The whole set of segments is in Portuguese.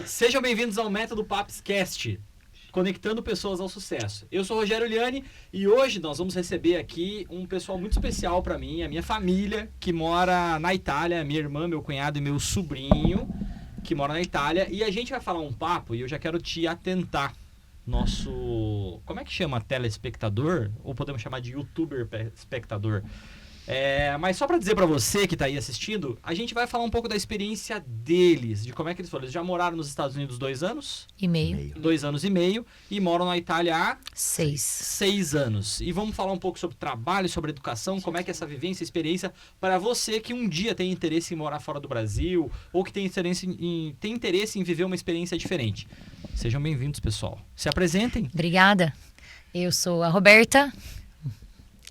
Sejam bem-vindos ao Método Papscast, conectando pessoas ao sucesso. Eu sou o Rogério Liani e hoje nós vamos receber aqui um pessoal muito especial para mim, a minha família, que mora na Itália, minha irmã, meu cunhado e meu sobrinho, que mora na Itália. E a gente vai falar um papo e eu já quero te atentar. Nosso... Como é que chama? Telespectador? Ou podemos chamar de youtuber espectador? Mas só para dizer para você que tá aí assistindo, a gente vai falar um pouco da experiência deles, de como é que eles foram. Eles já moraram nos Estados Unidos 2 anos? E meio. 2 anos e meio. E moram na Itália há... 6 anos. E vamos falar um pouco sobre trabalho, sobre educação, como é que é essa vivência, experiência para você que um dia tem interesse em morar fora do Brasil ou que tem interesse em viver uma experiência diferente. Sejam bem-vindos, pessoal. Se apresentem. Obrigada. Eu sou a Roberta,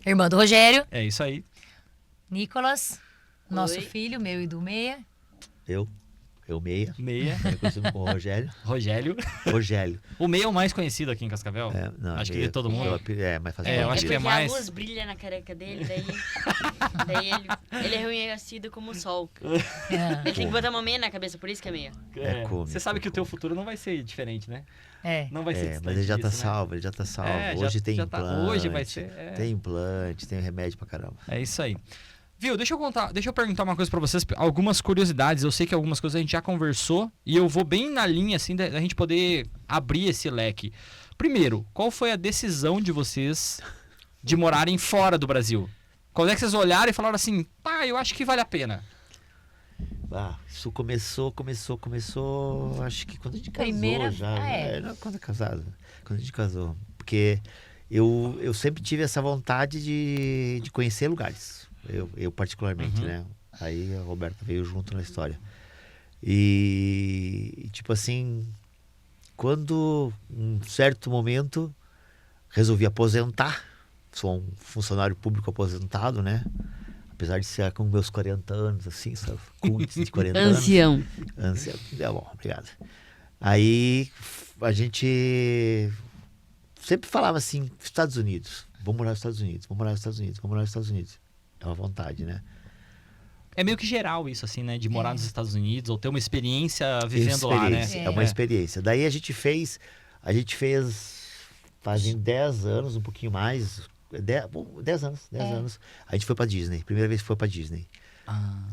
irmã do Rogério. É isso aí. Nicolas, nosso filho, meu e do Meia. Eu Meia. Meia. Eu conhecido como Rogério. Rogério. O Meia é o mais conhecido aqui em Cascavel? Não, acho que de todo mundo. Mas faz eu acho que é mais... a luz brilha na careca dele, daí ele é reconhecido como o sol. Ele tem que botar uma meia na cabeça, por isso que é meia. cômico, você sabe que o teu futuro não vai ser diferente, né? Não vai ser distante mas ele já tá disso, salvo, ele já tá salvo. Hoje tem implante. Hoje vai ser... Tem implante, tem remédio pra caramba. É isso aí. Viu, deixa eu perguntar uma coisa pra vocês, algumas curiosidades. Eu sei que algumas coisas a gente já conversou e eu vou bem na linha, assim, da gente poder abrir esse leque. Primeiro, qual foi a decisão de vocês de morarem fora do Brasil? Quando é que vocês olharam e falaram assim, eu acho que vale a pena? Isso começou, acho que quando a gente casou quando é casado, quando a gente casou. Porque eu sempre tive essa vontade de conhecer lugares. Eu particularmente, né? Aí a Roberta veio junto na história. E tipo assim, quando um certo momento resolvi aposentar, sou um funcionário público aposentado, né? Apesar de ser com meus 40 anos, assim, sabe? De 40 anos. Ancião. Bom, obrigado. Aí a gente sempre falava assim, Estados Unidos. Vamos morar nos Estados Unidos, vamos morar nos Estados Unidos, vamos morar nos Estados Unidos. É uma vontade, né? É meio que geral isso, assim, né? De morar nos Estados Unidos ou ter uma experiência vivendo lá, né? É uma experiência. Daí a gente fez fazem 10 anos, um pouquinho mais, 10 anos. A gente foi pra Disney, primeira vez que foi pra Disney.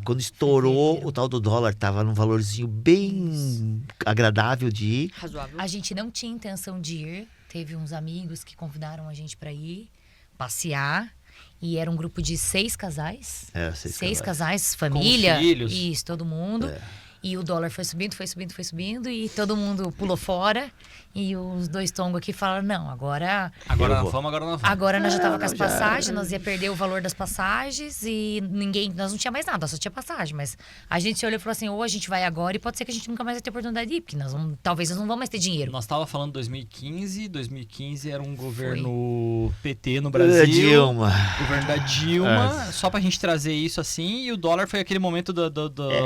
Quando estourou, o tal do dólar tava num valorzinho bem agradável de ir. Razoável. A gente não tinha intenção de ir, teve uns amigos que convidaram a gente pra ir passear. E era um grupo de 6 casais. 6 casais, família. Com filhos. Isso, todo mundo. E o dólar foi subindo. E todo mundo pulou fora. E os 2 tongos aqui falaram, não, agora nós vamos. Agora nós já tava com as passagens, nós ia perder o valor das passagens e nós não tinha mais nada, só tinha passagem. Mas a gente se olhou e falou assim, ou a gente vai agora e pode ser que a gente nunca mais vai ter oportunidade de ir, porque talvez nós não vamos mais ter dinheiro. Nós tava falando 2015 era um governo PT no Brasil. Governo da Dilma, só pra gente trazer isso assim, e o dólar foi aquele momento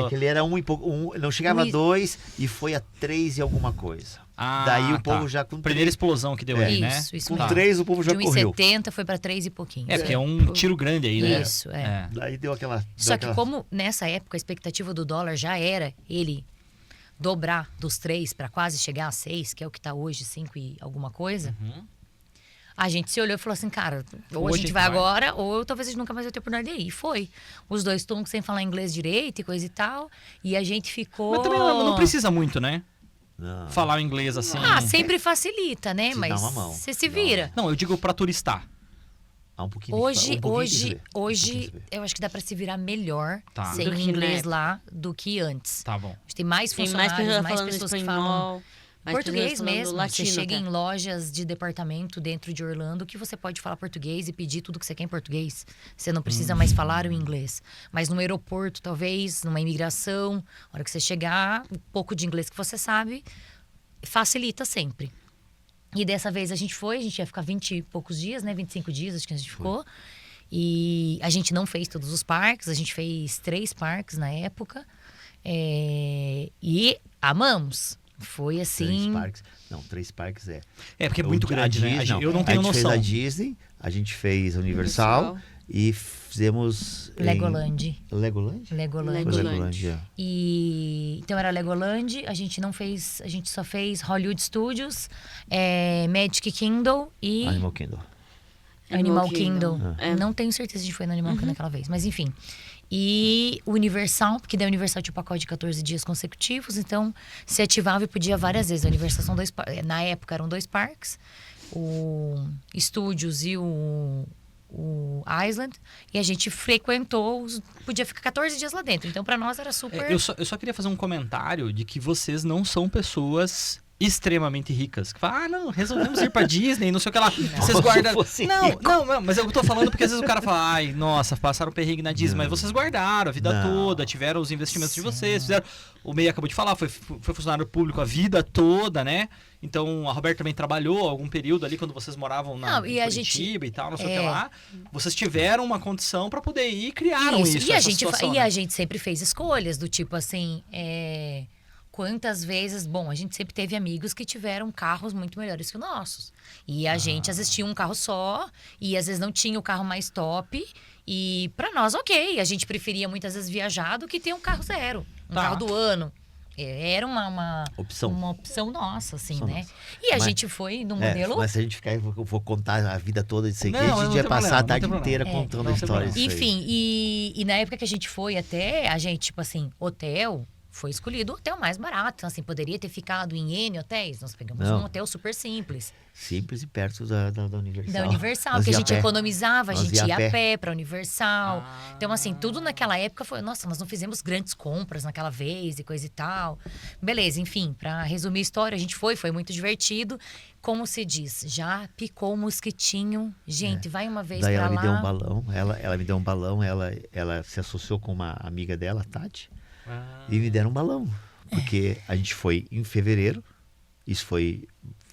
que ele era não chegava a 2 e foi a 3 e alguma coisa. Daí o povo já com primeira explosão que deu aí, né? Isso com 3 o povo já correu. De 1,70 foi pra 3 e pouquinho. Porque é um tiro grande aí, né? Isso, Daí deu aquela... Só que como nessa época a expectativa do dólar já era ele dobrar dos 3 para quase chegar a 6, que é o que tá hoje, 5 e alguma coisa, a gente se olhou e falou assim, cara, ou a gente vai agora, ou talvez a gente nunca mais vai ter oportunidade de ir. E foi. Os 2 tongos sem falar inglês direito e coisa e tal, e a gente ficou... Mas também não precisa muito, né? Não. Falar o inglês assim. Sempre facilita, né? Se mas dá uma mão. você se vira. Não, eu digo pra turistar. Um pouquinho Hoje, hoje eu acho que dá pra se virar melhor sem Do que inglês na lá do que antes. Tá bom. A gente tem mais Tem funcionários, mais falando pessoas que espanhol, falam mais português pessoas falando mesmo. latino, Você chega até. em lojas de departamento dentro de Orlando que você pode falar português e pedir tudo que você quer em português. Você não precisa mais falar o inglês. Mas no aeroporto, talvez, numa imigração, na hora que você chegar, o pouco de inglês que você sabe facilita sempre. E dessa vez a gente ia ficar 20 e poucos dias, né? 25 dias, acho que a gente ficou. E a gente não fez todos os parques, a gente fez 3 parques na época. E amamos. Foi assim... 3 parques. Não, 3 parques É, porque é muito grande, né? Eu não tenho noção. A gente fez a Disney, a gente fez a Universal e fizemos Legoland. Legoland? Legoland. E então era Legoland, a gente só fez Hollywood Studios, Magic Kingdom e Animal Kingdom. Não tenho certeza se a gente foi no Animal Kingdom naquela vez, mas enfim. E Universal, porque da Universal tinha o pacote de 14 dias consecutivos, então se ativava e podia várias vezes. A Universal são na época eram 2 parques, o Studios e o Island, e a gente frequentou, podia ficar 14 dias lá dentro. Então pra nós era super... Eu só queria fazer um comentário de que vocês não são pessoas extremamente ricas. Que falam, não, resolvemos ir pra Disney, não sei o que lá. Vocês guardaram... Não, mas eu tô falando porque às vezes o cara fala, ai, nossa, passaram perrengue na Disney, mas vocês guardaram a vida toda, tiveram os investimentos de vocês, fizeram... O Meia acabou de falar, foi funcionário público a vida toda, né? Então, a Roberta também trabalhou algum período ali, quando vocês moravam em Curitiba e tal, não sei o que lá. Vocês tiveram uma condição pra poder ir e criaram isso. E a gente sempre fez escolhas, do tipo assim... Quantas vezes... Bom, a gente sempre teve amigos que tiveram carros muito melhores que os nossos. E a gente, às vezes, tinha um carro só. E, às vezes, não tinha o carro mais top. E, pra nós, ok. A gente preferia, muitas vezes, viajar do que ter um carro zero. Um carro do ano. Era uma opção nossa, assim, né? E a gente foi no modelo... Mas se a gente ficar... Eu vou contar a vida toda disso aqui. A gente ia passar a tarde inteira contando histórias. Enfim, e na época que a gente foi até... A gente, tipo assim, hotel... Foi escolhido o hotel mais barato. Então, assim, poderia ter ficado em N hotéis. Nós pegamos um hotel super simples. Simples e perto da Universal. Da Universal, que a gente economizava, a gente ia a pé pra Universal. Então, assim, tudo naquela época foi... Nossa, nós não fizemos grandes compras naquela vez e coisa e tal. Beleza, enfim, pra resumir a história, a gente foi muito divertido. Como se diz, já picou o mosquitinho. Gente, vai uma vez daí pra lá. Ela me deu um balão. Ela me deu um balão. Ela se associou com uma amiga dela, Tati. E me deram um balão. Porque a gente foi em fevereiro. Isso foi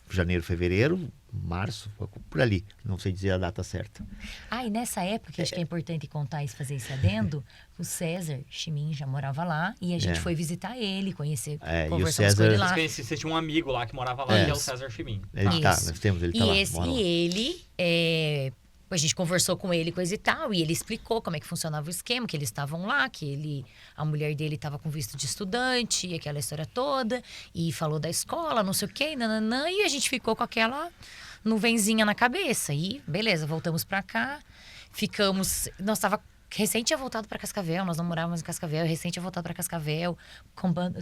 janeiro, fevereiro, março, por ali. Não sei dizer a data certa. E nessa época, acho que é importante contar isso, fazer esse adendo. O César Chimin já morava lá. E a gente foi visitar ele, conhecer, conversamos com ele lá. Você tinha um amigo lá que morava lá, que é o César Chimin. Ele tá lá. A gente conversou com ele, coisa e tal, e ele explicou como é que funcionava o esquema, que eles estavam lá, a mulher dele estava com visto de estudante, e aquela história toda, e falou da escola, não sei o quê, nananã, e a gente ficou com aquela nuvenzinha na cabeça. E beleza, voltamos pra cá, nós recente tinha voltado para Cascavel, nós não morávamos em Cascavel, recente tinha voltado para Cascavel,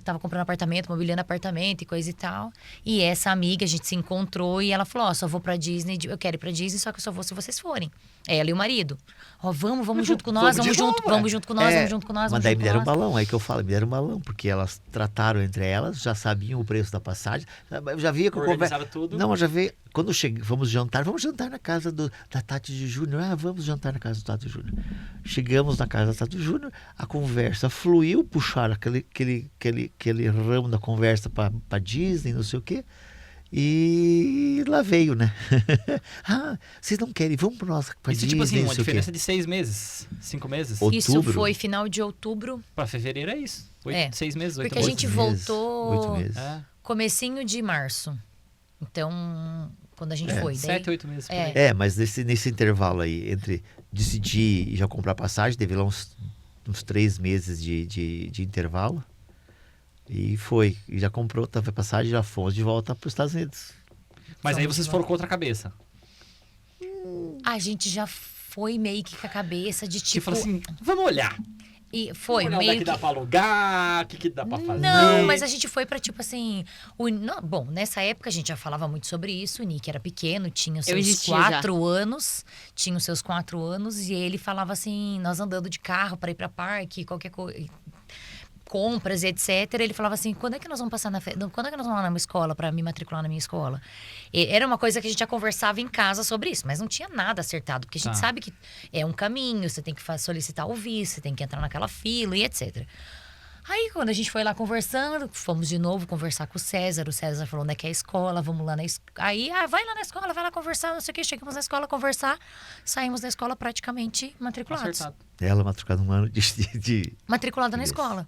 tava comprando apartamento, mobiliando apartamento e coisa e tal. E essa amiga, a gente se encontrou e ela falou, só vou pra Disney, eu quero ir pra Disney, só que eu só vou se vocês forem. Ela e o marido. Vamos junto com nós, vamos junto com nós. Mas daí me deram um balão, aí que eu falo, me deram um balão, porque elas trataram entre elas, já sabiam o preço da passagem, eu já via com tudo. Não, eu já vi, quando vamos jantar na casa da Tati de Júnior. Vamos jantar na casa do Tati Júnior. Chegamos na casa da Tati Júnior, a conversa fluiu, puxaram aquele ramo da conversa pra Disney, não sei o quê. E lá veio, né? Vocês não querem, vamos pra Disney. Tipo assim, uma diferença de 6 meses, 5 meses. Outubro. Isso foi final de outubro. Pra fevereiro é isso. 6 meses, 8 meses. Porque a gente voltou 8 meses. Comecinho de março. Então, quando a gente foi. 7, 8 meses. Mas nesse intervalo aí, entre decidir e já comprar passagem, teve lá uns 3 meses de intervalo. E já comprou, tava passagem, já fomos de volta para os Estados Unidos. Mas aí vocês foram com outra cabeça? A gente já foi meio que com a cabeça de tipo... Você falou assim, vamos olhar. E foi vamos olhar meio que dá pra alugar, o que dá pra fazer. Não, mas a gente foi pra tipo assim... Bom, nessa época a gente já falava muito sobre isso. O Nick era pequeno, tinha os seus 4 anos. Tinha os seus 4 anos. E ele falava assim, nós andando de carro para ir pra parque, qualquer coisa... compras e etc. Ele falava assim, quando é que nós vamos passar quando é que nós vamos lá na minha escola para me matricular na minha escola? Era uma coisa que a gente já conversava em casa sobre isso, mas não tinha nada acertado, porque a gente sabe que é um caminho, você tem que solicitar o visto, você tem que entrar naquela fila e etc. Aí, quando a gente foi lá conversando, fomos de novo conversar com o César falou, onde é que é a escola, vamos lá na escola. Aí, vai lá na escola, vai lá conversar, não sei o que. Chegamos na escola conversar, saímos da escola praticamente matriculados. Acertado. Ela matriculada um ano matriculada na escola.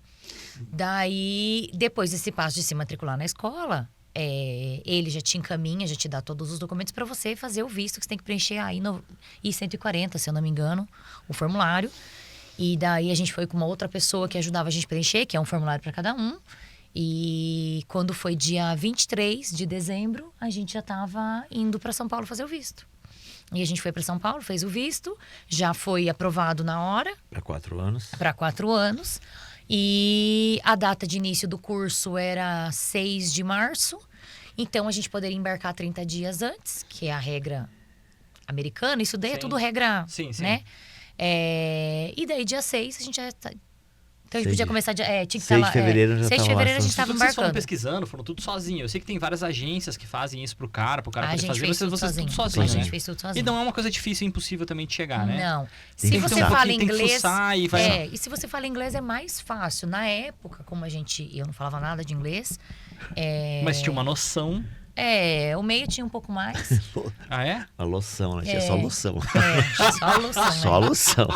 Daí, depois desse passo de se matricular na escola, ele já te encaminha, já te dá todos os documentos para você fazer o visto, que você tem que preencher aí no I-140, se eu não me engano, o formulário. E daí a gente foi com uma outra pessoa que ajudava a gente a preencher, que é um formulário para cada um. E quando foi dia 23 de dezembro, a gente já estava indo para São Paulo fazer o visto. E a gente foi para São Paulo, fez o visto, já foi aprovado na hora. Para 4 anos. Para 4 anos. E a data de início do curso era 6 de março. Então, a gente poderia embarcar 30 dias antes, que é a regra americana. Isso daí é tudo regra, né? E daí, dia 6, a gente já... Então, a gente podia começar... tinha que 6 de fevereiro já 6 de fevereiro a gente estava embarcando. Vocês foram pesquisando, foram tudo sozinho. Eu sei que tem várias agências que fazem isso pro cara poder fazer. Vocês tudo sozinho, A gente fez tudo sozinho. E não é uma coisa difícil e impossível também de chegar, né? Não. Se você fala inglês... E se você fala inglês é mais fácil. Na época, como eu não falava nada de inglês... Mas tinha uma noção... o meio tinha um pouco mais. Ah, é? A loção, né? Tinha só loção. Só a loção. Só a loção.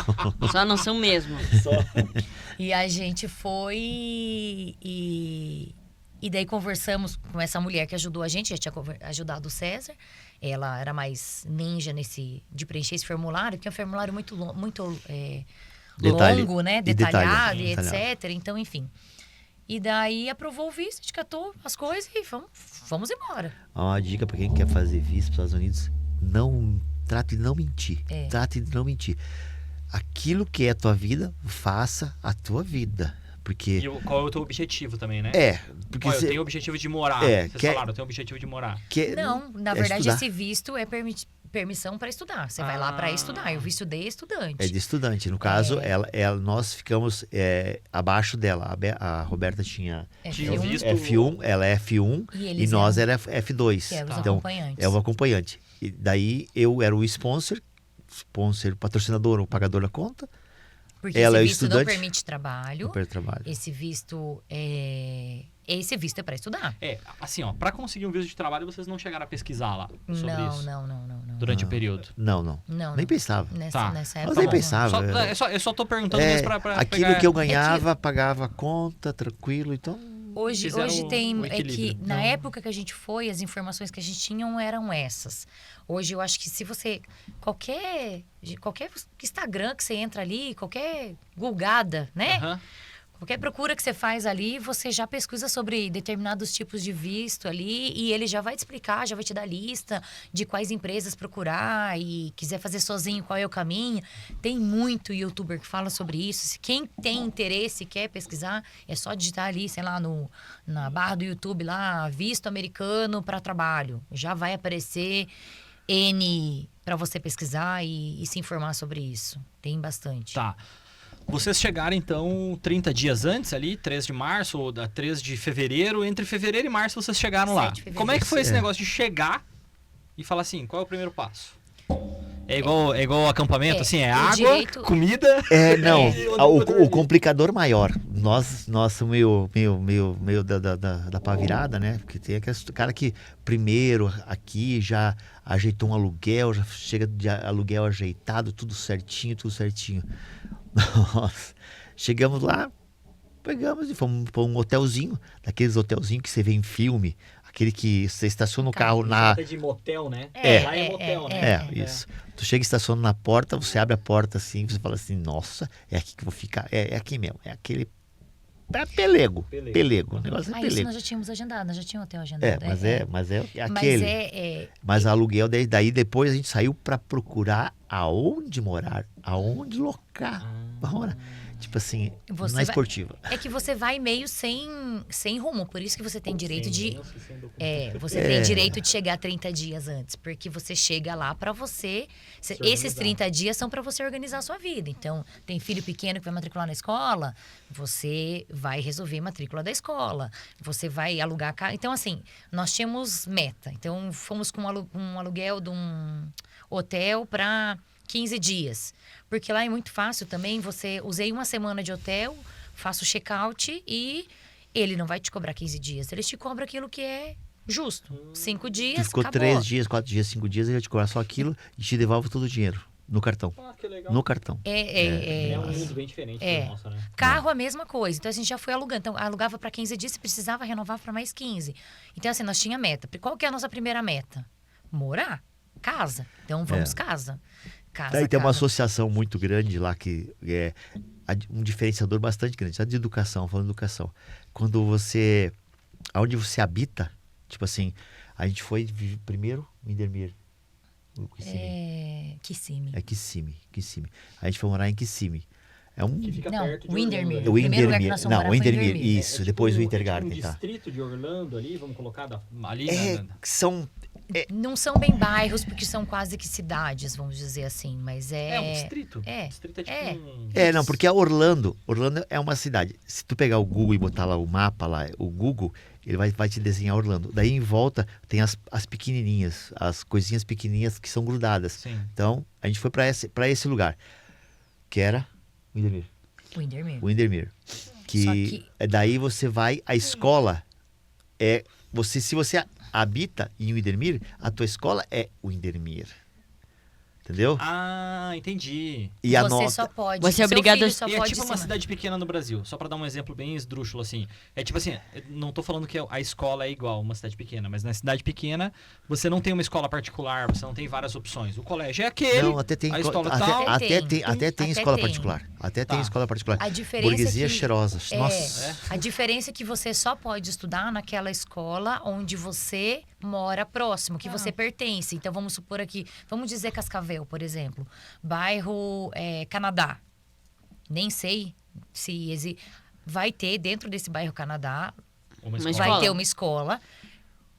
Só a noção mesmo. E a gente foi e daí conversamos com essa mulher que ajudou a gente, já tinha ajudado o César. Ela era mais ninja de preencher esse formulário, que é um formulário muito longo, né? Detalhado e etc. Então, enfim. E daí aprovou o visto, a gente catou as coisas e vamos embora. Uma dica para quem quer fazer visto para os Estados Unidos: trate de não mentir. Trate de não mentir. Aquilo que é a tua vida, faça a tua vida. Porque... E qual é o teu objetivo também, né? Porque eu tenho o objetivo de morar. Vocês falaram, eu tenho o objetivo de morar. Não, na verdade, esse visto é permissão para estudar. Você vai lá para estudar. E o visto de estudante. É de estudante. No caso, nós ficamos abaixo dela. A Roberta tinha F1, ela é F1 e nós era F2. Que é os acompanhantes. É o acompanhante. E daí eu era o sponsor, patrocinador ou pagador da conta. Porque ela esse visto não permite trabalho. Não permite trabalho. Esse visto é para estudar. Assim, para conseguir um visto de trabalho, vocês não chegaram a pesquisar lá sobre isso? Não. Durante o período? Não. Nem pensava. Nessa época. Mas nem pensava. Eu só tô perguntando mesmo pra aquilo pegar... que eu ganhava, pagava a conta, tranquilo, então... Hoje tem... na época que a gente foi, as informações que a gente tinha eram essas. Hoje eu acho que se você... Qualquer Instagram que você entra ali, qualquer gulgada, né? Qualquer procura que você faz ali, você já pesquisa sobre determinados tipos de visto ali e ele já vai te explicar, já vai te dar lista de quais empresas procurar e quiser fazer sozinho qual é o caminho. Tem muito youtuber que fala sobre isso. Quem tem interesse e quer pesquisar, é só digitar ali, sei lá, na barra do YouTube lá, visto americano para trabalho. Já vai aparecer N para você pesquisar e se informar sobre isso. Tem bastante. Tá. Vocês chegaram, então, 30 dias antes ali, 3 de março ou 3 de fevereiro. Entre fevereiro e março vocês chegaram lá. Como é que foi esse negócio de chegar e falar assim, qual é o primeiro passo? É igual acampamento, assim, água, comida... O complicador maior, nosso meio da pá virada, né? Porque tem aquele cara que primeiro aqui já ajeitou um aluguel, já chega de aluguel ajeitado, tudo certinho. Nossa, chegamos lá, pegamos e fomos para um hotelzinho, daqueles hotelzinhos que você vê em filme, aquele que você estaciona o carro na... de motel, né? Lá é motel, né? Isso. Tu chega e estaciona na porta, você abre a porta assim, você fala assim, nossa, é aqui que eu vou ficar. É aqui mesmo, é aquele... Pelego. O negócio é pelego. Isso nós já tínhamos agendado, nós já tínhamos hotel agendado. Mas é aquele. Mas aluguel, daí depois a gente saiu para procurar aonde morar, aonde locar. Tipo assim, não é esportiva. É que você vai meio sem rumo, por isso que você tem direito de... Você tem direito de chegar 30 dias antes, porque você chega lá para você... Esses 30 dias são para você organizar a sua vida. Então, tem filho pequeno que vai matricular na escola, você vai resolver a matrícula da escola, você vai alugar... Então, assim, nós tínhamos meta. Então, fomos com um aluguel de um hotel para 15 dias. Porque lá é muito fácil também, usei uma semana de hotel, faço check-out e ele não vai te cobrar 15 dias. Eles te cobram aquilo que é justo. 5 dias, ficou acabou. 3 dias, 4 dias, 5 dias, ele vai te cobrar só aquilo e te devolve todo o dinheiro. No cartão. Ah, que legal. No cartão. É um mundo bem diferente do nosso, né? Carro, a mesma coisa. Então, a gente já foi alugando. Então, alugava para 15 dias, se precisava renovar para mais 15. Então, assim, nós tinha meta. Qual que é a nossa primeira meta? Morar. Casa. Então, vamos casa. Aí tem uma associação muito grande lá que é um diferenciador bastante grande. De educação, falando de educação. Quando você... Onde você habita, tipo assim, a gente foi primeiro em Indermir. Kissimmee. É Kissimmee. A gente foi morar em Kissimmee. Que fica perto de Windermere. Orlando. O Primeiro lugar que Windermere. nós fomos Não, morar o foi Windermere. Windermere. Isso, depois o Wintergarten, tipo tá? distrito de Orlando ali, vamos colocar ali. São... Não são bem bairros, porque são quase que cidades, vamos dizer assim. Mas É um distrito. É. Distrito é tipo um... Não, porque a Orlando é uma cidade. Se tu pegar o Google e botar lá o mapa, lá, o Google, ele vai te desenhar Orlando. Daí em volta tem as pequenininhas, as coisinhas pequenininhas que são grudadas. Sim. Então, a gente foi para esse lugar, que era Windermere. Que daí você vai, a escola se você habita em Windermere, a tua escola é Windermere. Entendeu? Ah, entendi. E a você nota... só pode. Você é obrigado a... E é tipo uma cidade pequena no Brasil, só pra dar um exemplo bem esdrúxulo, assim. É tipo assim, não tô falando que a escola é igual uma cidade pequena, mas na cidade pequena, você não tem uma escola particular, você não tem várias opções. O colégio é aquele, Não, até tem, a escola até, tal... até tem escola tem. particular. Até tem Tá. escola particular. A diferença Burguesia é que, cheirosa. Nossa. A diferença é que você só pode estudar naquela escola onde você mora próximo, que você pertence. Então, vamos supor aqui, vamos dizer Cascavel, por exemplo. Bairro Canadá. Nem sei se vai ter dentro desse bairro Canadá, Uma Mas escola. vai ter uma escola.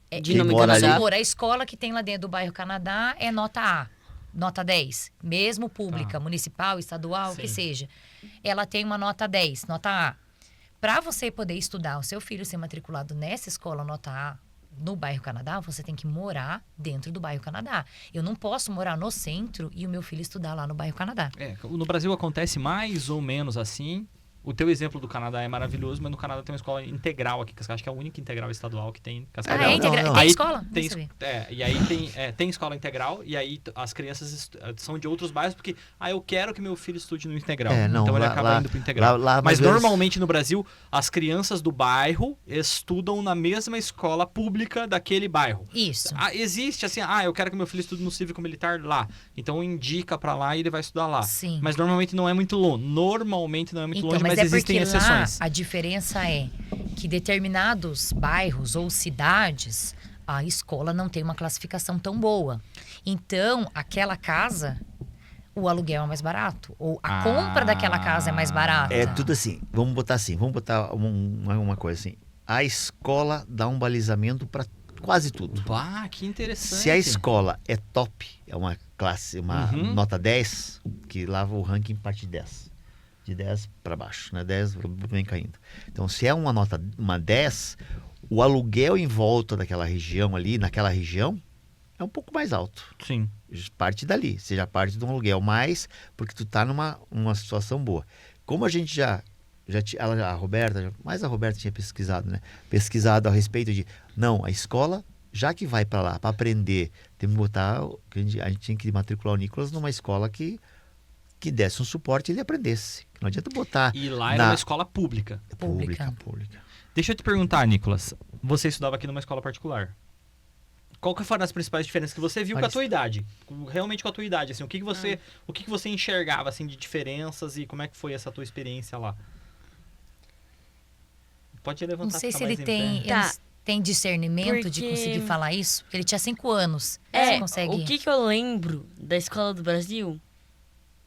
De Quem nome mora Canadá. ali- Supor, a escola que tem lá dentro do bairro Canadá é nota A, nota 10. Mesmo pública, municipal, estadual, que Sim. seja. Ela tem uma nota 10, nota A. Para você poder estudar, o seu filho ser matriculado nessa escola nota A, no bairro Canadá, você tem que morar dentro do bairro Canadá. Eu não posso morar no centro e o meu filho estudar lá no bairro Canadá. No Brasil acontece mais ou menos assim. O teu exemplo do Canadá é maravilhoso, mas no Canadá tem uma escola integral aqui, Cascavel. Acho que é a única integral estadual que tem em Cascavel. Ah, é integral? não. Tem Aí escola? Não Tem, sabia. e aí tem escola integral, e aí as crianças são de outros bairros, porque eu quero que meu filho estude no integral. Não, então ele lá- acaba lá- indo pro integral. lá, Mas mais ou menos- normalmente no Brasil, as crianças do bairro estudam na mesma escola pública daquele bairro. Isso. Existe assim, eu quero que meu filho estude no cívico-militar lá. Então indica pra lá e ele vai estudar lá. Sim. Mas normalmente não é muito longe. Normalmente não é muito Então, longe, mas é existem porque exceções. lá a diferença é que determinados bairros ou cidades, a escola não tem uma classificação tão boa. Então, aquela casa, o aluguel é mais barato. Ou a compra daquela casa é mais barata. É tudo assim. Vamos botar uma coisa assim. A escola dá um balizamento para quase tudo. Que interessante. Se a escola é top, é uma classe, uma Uhum. nota 10, que lá o ranking parte de 10. De 10 para baixo, né? 10 vem caindo. Então, se é uma 10, o aluguel em volta daquela região ali, naquela região, é um pouco mais alto. Sim. Parte dali. Você já parte de um aluguel mais, porque tu tá numa situação boa. Como a gente já a Roberta tinha pesquisado, né? Pesquisado a respeito de, não, a escola, já que vai para lá para aprender, tem que botar, a gente tinha que matricular o Nicolas numa escola que desse um suporte e ele aprendesse. Não adianta botar E lá era uma escola pública. Pública. pública. Deixa eu te perguntar, Nicolas. Você estudava aqui numa escola particular. Qual que foram as principais diferenças que você viu com a tua idade? Realmente com a tua idade, assim, o que você enxergava assim de diferenças e como é que foi essa tua experiência lá? Pode levantar. Não sei ficar se ele mais em tem, pé. Tá. ele tem discernimento de Porque- conseguir falar isso. Porque ele tinha 5 anos. Você consegue? O que eu lembro da escola do Brasil?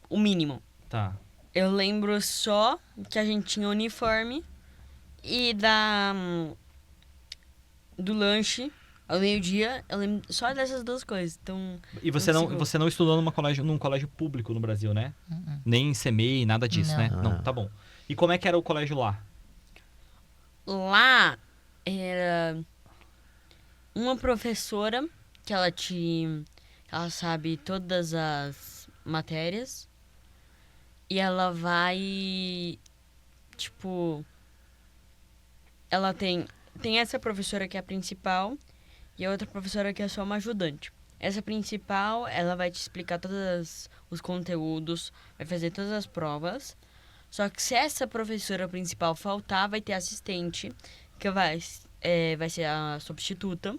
O mínimo. Tá. Eu lembro só que a gente tinha uniforme e do lanche ao meio-dia. Eu lembro só dessas duas coisas. Então, E você Não você não estudou num colégio público no Brasil, né? Nem em CEMEI, nada disso, Não. né? Não, tá bom. E como é que era o colégio lá? lá era uma professora que ela sabe todas as matérias e ela vai, tipo, ela tem essa professora que é a principal e a outra professora que é só uma ajudante. Essa principal, ela vai te explicar todos os conteúdos, vai fazer todas as provas. Só que se essa professora principal faltar, vai ter assistente, que vai ser a substituta,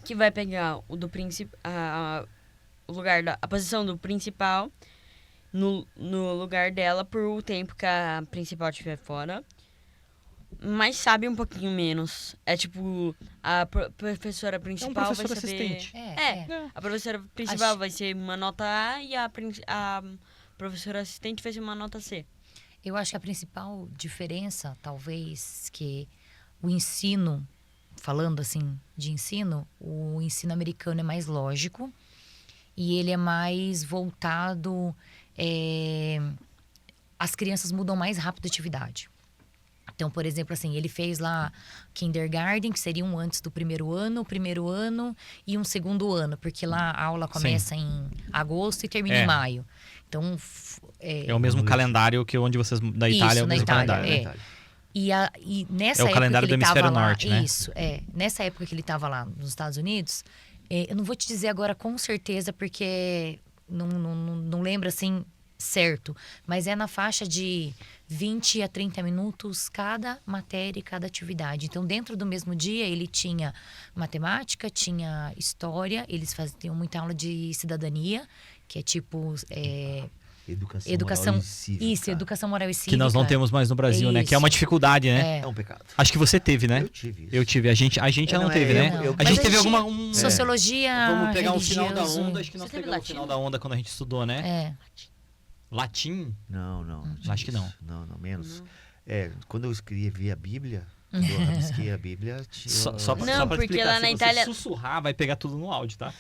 que vai pegar o do a posição do principal no lugar dela por o tempo que a principal estiver fora. Mas sabe um pouquinho menos. É tipo, a professora principal professor vai saber... assistente. A professora principal vai ser uma nota A e a professora assistente vai ser uma nota C. Eu acho que a principal diferença, talvez, que o ensino, falando assim de ensino, o ensino americano é mais lógico e ele é mais voltado... as crianças mudam mais rápido de atividade. Então, por exemplo, assim, ele fez lá kindergarten, que seria um antes do primeiro ano e um segundo ano, porque lá a aula começa em agosto e termina em maio. Então, é o mesmo calendário que onde vocês da Itália é o mesmo calendário. E nessa época calendário que ele do hemisfério estava lá, norte, né? Nessa época que ele estava lá nos Estados Unidos, eu não vou te dizer agora com certeza, porque não lembro assim certo, mas é na faixa de 20 a 30 minutos cada matéria e cada atividade. Então, dentro do mesmo dia, ele tinha matemática, tinha história, eles faziam muita aula de cidadania, que é tipo... Educação moral e cívica. Isso, educação moral e cívica. Que nós não temos mais no Brasil, né? Que é uma dificuldade, né? É um pecado. Acho que você teve, né? Eu tive isso. Eu tive. A gente já não teve, né? Mas A gente teve tinha alguma... Sociologia, Vamos pegar religioso. o final da onda. Acho que nós Você teve pegamos o final da onda quando a gente estudou, né? Latim? Não. Acho que não. Não, menos. Quando eu escrevi a Bíblia, quando eu rabisquei a Bíblia... Só pra Não, porque explicar, lá se na você Itália... sussurrar, vai pegar tudo no áudio, tá?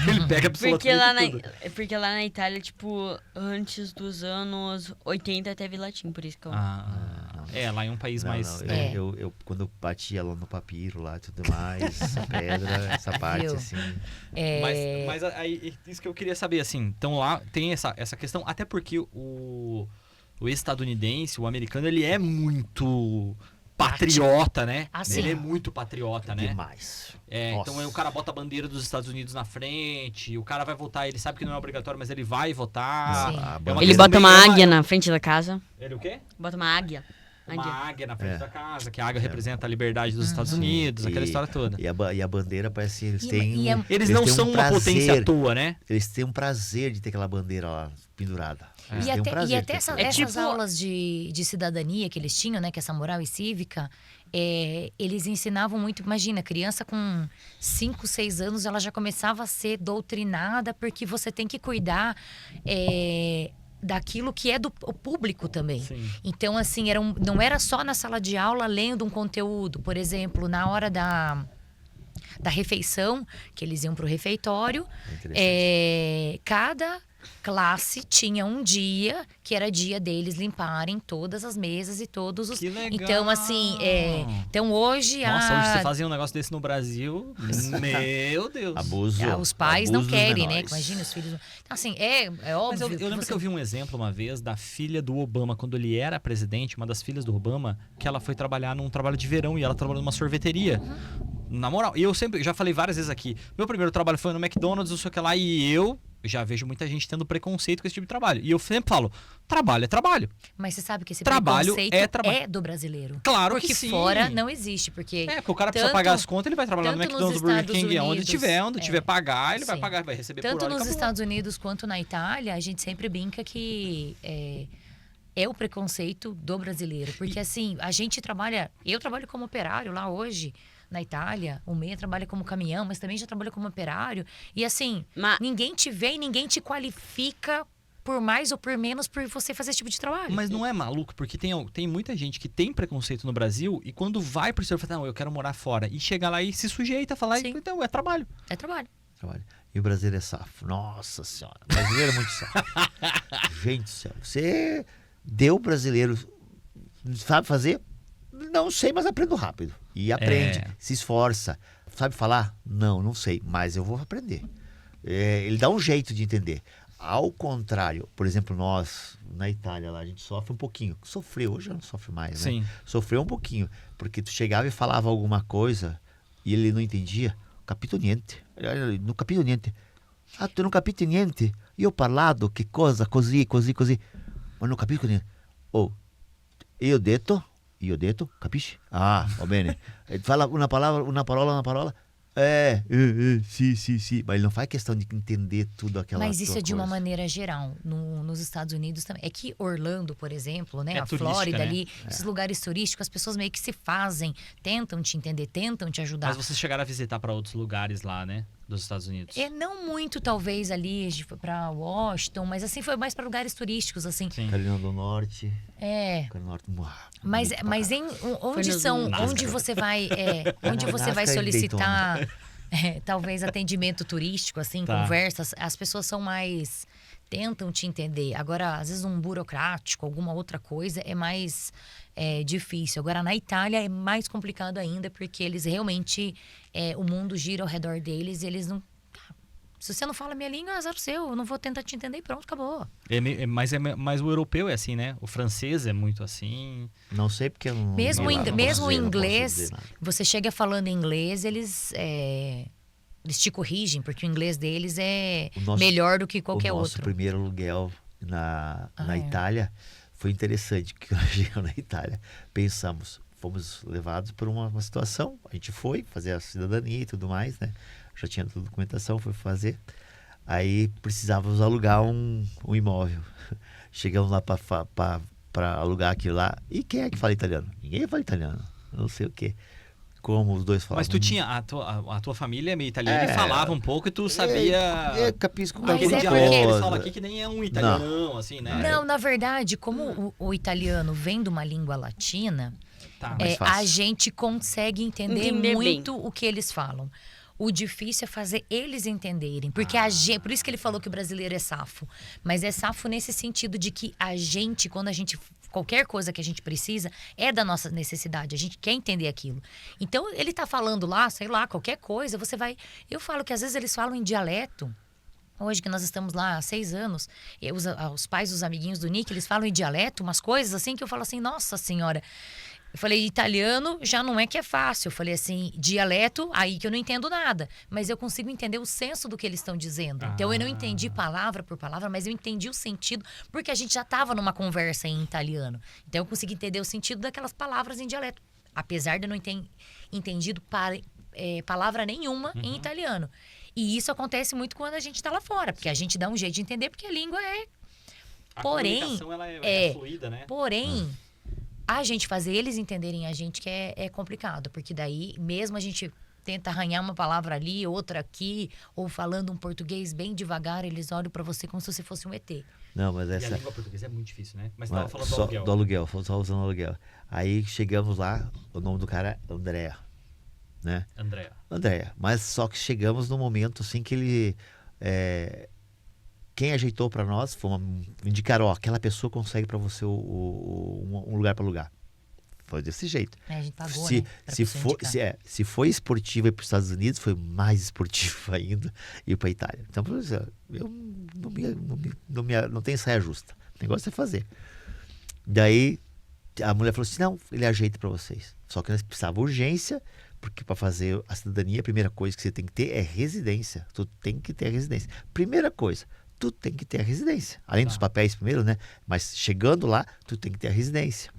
Ele pega absolutamente tudo. Porque lá na Itália, tipo, antes dos anos 80 teve latim, por isso que eu... Lá em um país mais... Eu quando eu batia lá no papiro lá e tudo mais, essa pedra, essa parte, assim... Mas aí, isso que eu queria saber, assim, então lá tem essa questão, até porque o estadunidense, o americano, ele é muito patriota, né? Ele é muito patriota, né? Demais. Então aí o cara bota a bandeira dos Estados Unidos na frente, o cara vai votar, ele sabe que não é obrigatório, mas ele vai votar. Ele bota uma águia na frente da casa. Ele o quê? Bota uma águia. Uma águia na frente da casa, que a águia representa a liberdade dos Estados Unidos, aquela história toda. E a bandeira parece que eles não são uma potência à toa, né? Eles têm um prazer de ter aquela bandeira lá pendurada. E até essas aulas de cidadania que eles tinham, né? Que é essa moral e cívica, eles ensinavam muito. Imagina, criança com 5, 6 anos, ela já começava a ser doutrinada, porque você tem que cuidar... daquilo que é do público também. Sim. Então, assim, não era só na sala de aula lendo um conteúdo. Por exemplo, na hora da refeição, que eles iam para o refeitório, cada classe tinha um dia que era dia deles limparem todas as mesas e todos os... Que legal! Então, assim, então hoje... Nossa, hoje você fazia um negócio desse no Brasil, meu Deus! Abuso. Os pais não querem, né? Imagina os filhos... Então, assim, é óbvio... Mas eu lembro que eu vi um exemplo uma vez da filha do Obama, quando ele era presidente, uma das filhas do Obama, que ela foi trabalhar num trabalho de verão e ela trabalhou numa sorveteria. Na moral, e eu já falei várias vezes aqui, meu primeiro trabalho foi no McDonald's, não sei o que lá, e eu já vejo muita gente tendo preconceito com esse tipo de trabalho. E eu sempre falo, trabalho é trabalho. Mas você sabe que esse trabalho preconceito é do brasileiro. Claro porque que sim. Fora não existe, porque... Porque o cara precisa pagar as contas, ele vai trabalhar no McDonald's, Burger King, onde tiver pagar, ele vai pagar, vai receber tanto por hora. Tanto nos Estados Unidos quanto na Itália, a gente sempre brinca que é o preconceito do brasileiro. Porque assim, a gente trabalha... Eu trabalho como operário lá hoje... Na Itália, o Meia trabalha como caminhão, mas também já trabalha como operário. E assim, ninguém te vê e ninguém te qualifica por mais ou por menos por você fazer esse tipo de trabalho. Mas não é maluco, porque tem muita gente que tem preconceito no Brasil e quando vai pro exterior, fala, não, eu quero morar fora. E chega lá e se sujeita a falar, então, é trabalho. É trabalho. E o brasileiro é safo. Nossa senhora, o brasileiro é muito safo. Gente do céu, você deu o brasileiro, sabe fazer? Não sei, mas aprendo rápido. E aprende, se esforça. Sabe falar? Não sei, mas eu vou aprender. Ele dá um jeito de entender. Ao contrário, por exemplo, nós, na Itália, lá, a gente sofre um pouquinho. Sofreu, hoje já não sofre mais, né? Sim. Sofreu um pouquinho. Porque tu chegava e falava alguma coisa e ele não entendia. Capito niente. não capito niente. Ah, tu non capite niente? Io ho parlato che cosa, così. Ma non capisco niente. Oh, io ho detto, capisci? Ah, va bene. Fala uma parola. Sim. Mas ele não faz questão de entender tudo aquela Mas isso é de uma coisa. maneira geral. Nos Estados Unidos também. É que Orlando, por exemplo, né? É a turística, Flórida né? ali, esses lugares turísticos, as pessoas meio que se fazem, tentam te entender, tentam te ajudar. Mas vocês chegaram a visitar para outros lugares lá, né? Dos Estados Unidos. Não muito, talvez, ali, a gente foi pra Washington, mas assim, foi mais pra lugares turísticos, assim. Sim. Carolina do Norte. Carolina do Norte. Mas onde você vai, onde você vai Nascar em solicitar, talvez atendimento turístico, assim, Tá. conversas, as pessoas são mais, tentam te entender. Agora, às vezes um burocrático, alguma outra coisa é mais difícil. Agora, na Itália é mais complicado ainda, porque eles realmente, o mundo gira ao redor deles e eles não... Se você não fala minha língua, é azar seu. Eu não vou tentar te entender e pronto, acabou. Mas o europeu é assim, né? O francês é muito assim. Não sei porque eu não... Mesmo não o posso dizer, não posso inglês, dizer nada. você chega falando inglês, eles te corrigem, porque o inglês deles é O nosso- melhor do que qualquer o nosso outro. primeiro aluguel na é. Itália foi interessante, porque nós chegamos na Itália, fomos levados por uma situação, a gente foi fazer a cidadania e tudo mais, né? Já tinha toda a documentação, foi fazer. Aí precisávamos alugar um imóvel. Chegamos lá para alugar aquilo lá. E quem é que fala italiano? Ninguém fala italiano. Não sei o quê. Como os dois falavam. Mas tu tinha. A tua família é meio italiana e falava um pouco e tu sabia. Capisco Mas Aquele é dialeto que eles coisa. falam aqui que nem é um italianão, assim, né? Não, na verdade, como o italiano vem de uma língua latina, Tá. mais fácil. a gente consegue entender Entender muito o que eles falam. O difícil é fazer eles entenderem. Porque por isso que ele falou que o brasileiro é safo. Mas é safo nesse sentido de que a gente, quando a gente... Qualquer coisa que a gente precisa é da nossa necessidade. A gente quer entender aquilo. Então, ele tá falando lá, sei lá, qualquer coisa, você vai... Eu falo que às vezes eles falam em dialeto. Hoje que nós estamos lá há 6 anos, os pais dos amiguinhos do Nick, eles falam em dialeto, umas coisas assim que eu falo assim, nossa senhora... Eu falei, italiano já não é que é fácil. Eu falei assim, dialeto, aí que eu não entendo nada. Mas eu consigo entender o senso do que eles estão dizendo. Então eu não entendi palavra por palavra, mas eu entendi o sentido, porque a gente já estava numa conversa em italiano. Então eu consegui entender o sentido daquelas palavras em dialeto. Apesar de eu não ter entendido palavra nenhuma em italiano. E isso acontece muito quando a gente está lá fora, porque a gente dá um jeito de entender, porque a língua é... A Porém, comunicação, ela é fluida, né? Porém, a gente fazer eles entenderem a gente que é complicado. Porque daí, mesmo a gente tenta arranhar uma palavra ali, outra aqui, ou falando um português bem devagar, eles olham pra você como se você fosse um ET. Não, mas E a essa... língua portuguesa é muito difícil, né? Mas tava Mas falando só do aluguel. só usando aluguel. Aí chegamos lá, o nome do cara é Andréa, né? Andréa. Mas só que chegamos num momento assim que ele... Quem ajeitou para nós foi indicaram, ó, aquela pessoa consegue para você um lugar para alugar. Foi desse jeito. A gente pagou, Se, né? pra se, pessoa for, indicar. se foi esportivo ir para os Estados Unidos, foi mais esportivo ainda ir para a Itália. Então, por exemplo, eu não tenho saia justa. O negócio é fazer. Daí, a mulher falou assim, não, ele ajeita para vocês. Só que nós precisávamos urgência, porque para fazer a cidadania, a primeira coisa que você tem que ter é residência. Tu tem que ter a residência. Primeira coisa, tu tem que ter a residência. Além dos papéis primeiro, né? Mas chegando lá, tu tem que ter a residência.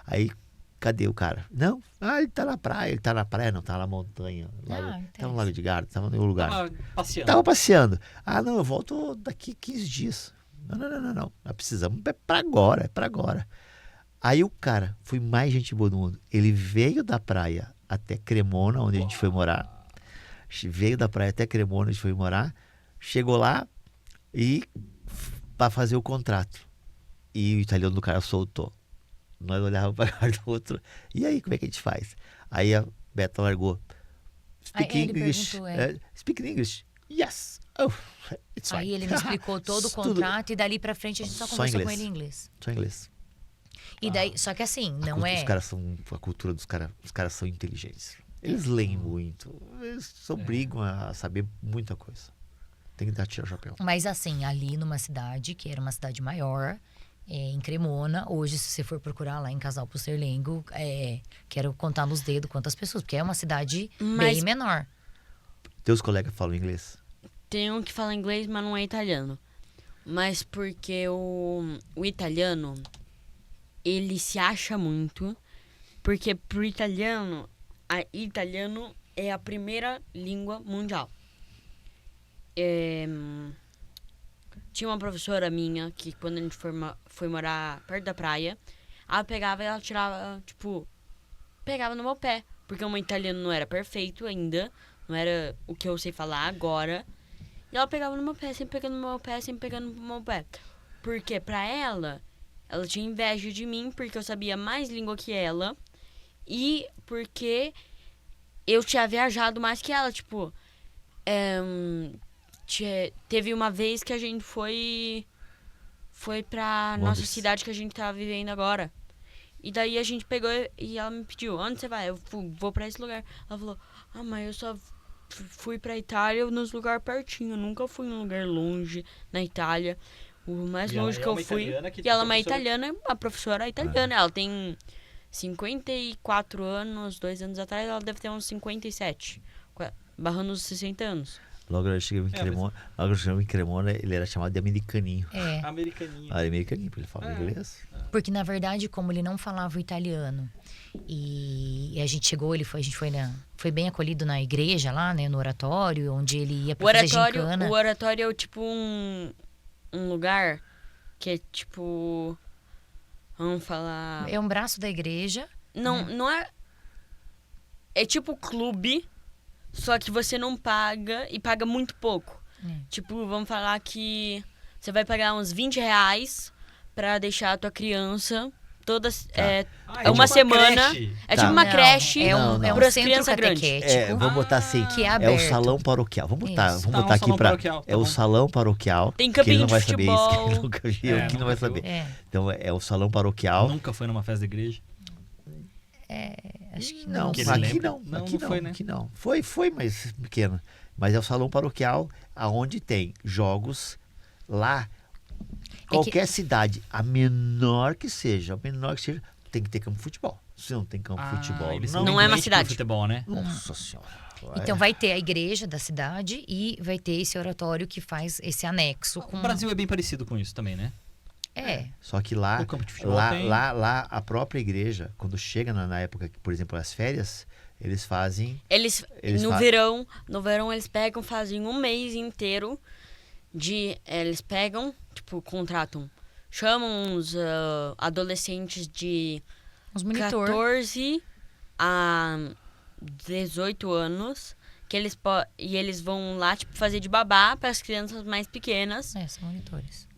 Aí, cadê o cara? Não, ele tá na praia. Ele tá na praia, não, tá na montanha. Tá no Lago de Garda, tava em nenhum lugar. Tava passeando. Não, eu volto daqui 15 dias. Não. Nós precisamos para agora. Aí o cara foi mais gente boa do mundo. Ele veio da praia até Cremona, onde a gente foi morar. Veio da praia até Cremona, onde a gente foi morar. Chegou lá e para fazer o contrato. E o italiano do cara soltou. Nós olhávamos para a cara do outro. E aí, como é que a gente faz? Aí a Beta largou. Speak English. Speak English. Yes. Oh, it's fine. Aí ele me explicou todo o contrato e dali pra frente a gente só conversou com ele em inglês. Só inglês. E daí, só que assim, não é... A cultura dos caras são inteligentes. Eles leem muito. Eles se obrigam a saber muita coisa. Tem que dar tirar o chapéu. Mas assim, ali numa cidade, que era uma cidade maior, em Cremona, hoje se você for procurar lá em Casal Pusterlengo, quero contar nos dedos quantas pessoas, porque é uma cidade bem menor. Teus colegas falam inglês? Tem um que fala inglês, mas não é italiano. Mas porque o italiano, ele se acha muito. Porque pro italiano, italiano é a primeira língua mundial. Tinha uma professora minha que quando a gente foi morar perto da praia, ela pegava e ela tirava, tipo, pegava no meu pé. Porque o meu italiano não era perfeito ainda, não era o que eu sei falar agora. E ela pegava no meu pé, sempre pegando no meu pé, sempre pegando no meu pé. Porque pra ela tinha inveja de mim, porque eu sabia mais língua que ela. E porque eu tinha viajado mais que ela, tipo... teve uma vez que a gente foi pra nossa cidade que a gente tá vivendo agora. E daí a gente pegou e ela me pediu, onde você vai? Eu vou pra esse lugar. Ela falou, mas eu só fui pra Itália nos lugares pertinho. Eu nunca fui num lugar longe na Itália. O mais longe que eu fui... E ela é uma italiana, uma professora italiana. Ela tem 54 anos, 2 anos atrás ela deve ter uns 57. Barrando os 60 anos. Logo eu cheguei em Cremona, ele era chamado de americaninho. Americaninho. Americaninho, porque ele fala inglês. Porque, na verdade, como ele não falava o italiano, e a gente chegou, a gente foi bem acolhido na igreja lá, né, no oratório, onde ele ia pra fazer gincana. O oratório é tipo um lugar que é tipo... Vamos falar... É um braço da igreja. Não é... É tipo clube... Só que você não paga e paga muito pouco. Tipo, vamos falar que você vai pagar uns R$20 pra deixar a tua criança uma tipo semana. É tipo uma creche. É um centro catequético. Vamos botar assim, que é aberto. É o salão paroquial. Vamos botar um aqui pra... paroquial, é o salão paroquial. Tem campinho de futebol. Que ele nunca viu, que não vai saber. Então é o salão paroquial. Nunca foi numa festa da igreja? Acho que não. Aqui não. Foi, mas pequeno. Mas é o salão paroquial, aonde tem jogos lá. Qualquer cidade, a menor que seja, tem que ter campo de futebol. Se não tem campo de futebol, não é uma cidade. Futebol, né? Nossa Senhora. Então vai ter a igreja da cidade e vai ter esse oratório que faz esse anexo. O Brasil é bem parecido com isso também, né? Só que lá a própria igreja, quando chega na época, por exemplo, as férias, eles fazem... No verão eles pegam, fazem um mês inteiro eles pegam, tipo, contratam, chamam os adolescentes de 14 a 18 anos, e eles vão lá, tipo, fazer de babá para as crianças mais pequenas. São monitores.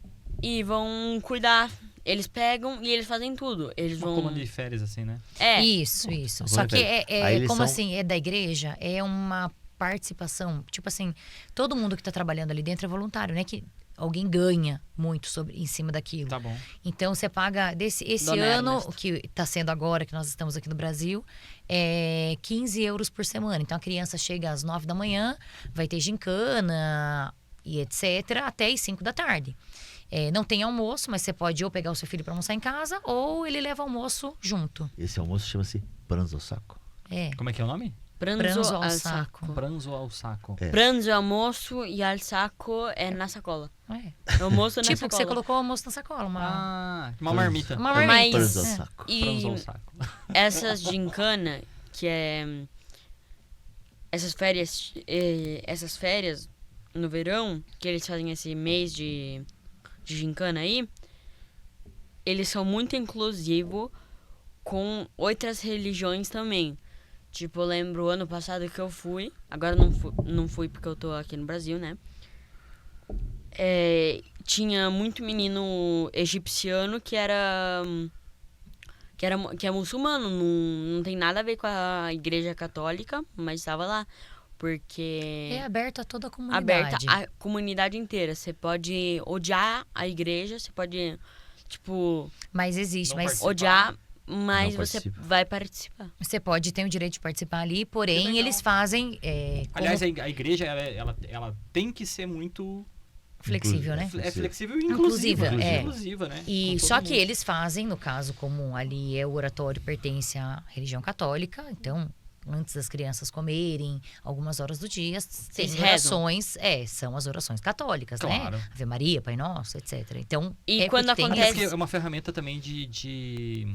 E vão cuidar. Eles pegam e eles fazem tudo. Eles vão... comando de férias, assim, né? Isso. Só que assim, é da igreja, é uma participação. Tipo assim, todo mundo que tá trabalhando ali dentro é voluntário, né? Que alguém ganha muito em cima daquilo. Tá bom. Então você paga esse ano, que tá sendo agora, que nós estamos aqui no Brasil, é 15 euros por semana. Então a criança chega às 9 da manhã, vai ter gincana e etc. até às 5 da tarde. Não tem almoço, mas você pode ou pegar o seu filho para almoçar em casa, ou ele leva almoço junto. Esse almoço chama-se pranzo ao saco. Como é que é o nome? Pranzo ao saco. Pranzo ao saco. Pranzo é almoço e al saco é na sacola. Almoço na tipo sacola. Que você colocou o almoço na sacola. Uma marmita. Uma marmita. Pranzo ao saco. Pranzo ao saco. Essas gincana, que é... Essas férias no verão, que eles fazem esse mês de gincana aí, eles são muito inclusivos com outras religiões também. Tipo, eu lembro ano passado que eu fui, agora não fui porque eu tô aqui no Brasil, né? Tinha muito menino egipciano que é muçulmano, não tem nada a ver com a igreja católica, mas estava lá. Porque... É aberto a toda a comunidade. Aberta a comunidade inteira. Você pode odiar a igreja, você pode, tipo... Mas existe, odiar, mas você vai participar. Você pode ter o direito de participar ali, porém eles fazem... Aliás, a igreja, ela tem que ser muito... flexível, né? É flexível e inclusiva. Inclusiva, né? E só que eles fazem, no caso, como ali o oratório pertence à religião católica, então... antes das crianças comerem, algumas horas do dia, tem Vocês orações, são as orações católicas, Claro. né? Ave Maria, Pai Nosso, etc. Então, E quando porque tem acontece- Porque é uma ferramenta também de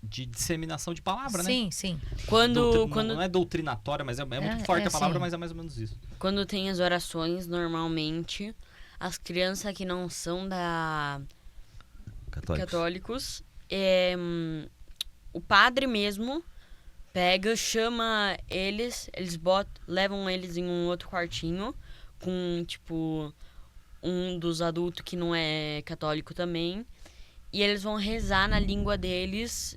disseminação de palavra, né? Sim, sim. Não é doutrinatória, mas é muito forte a palavra, sim. mas é mais ou menos isso. Quando tem as orações, normalmente, as crianças que não são católicos, o padre mesmo pega, chama eles levam eles em um outro quartinho com, tipo, um dos adultos que não é católico também. E eles vão rezar na língua deles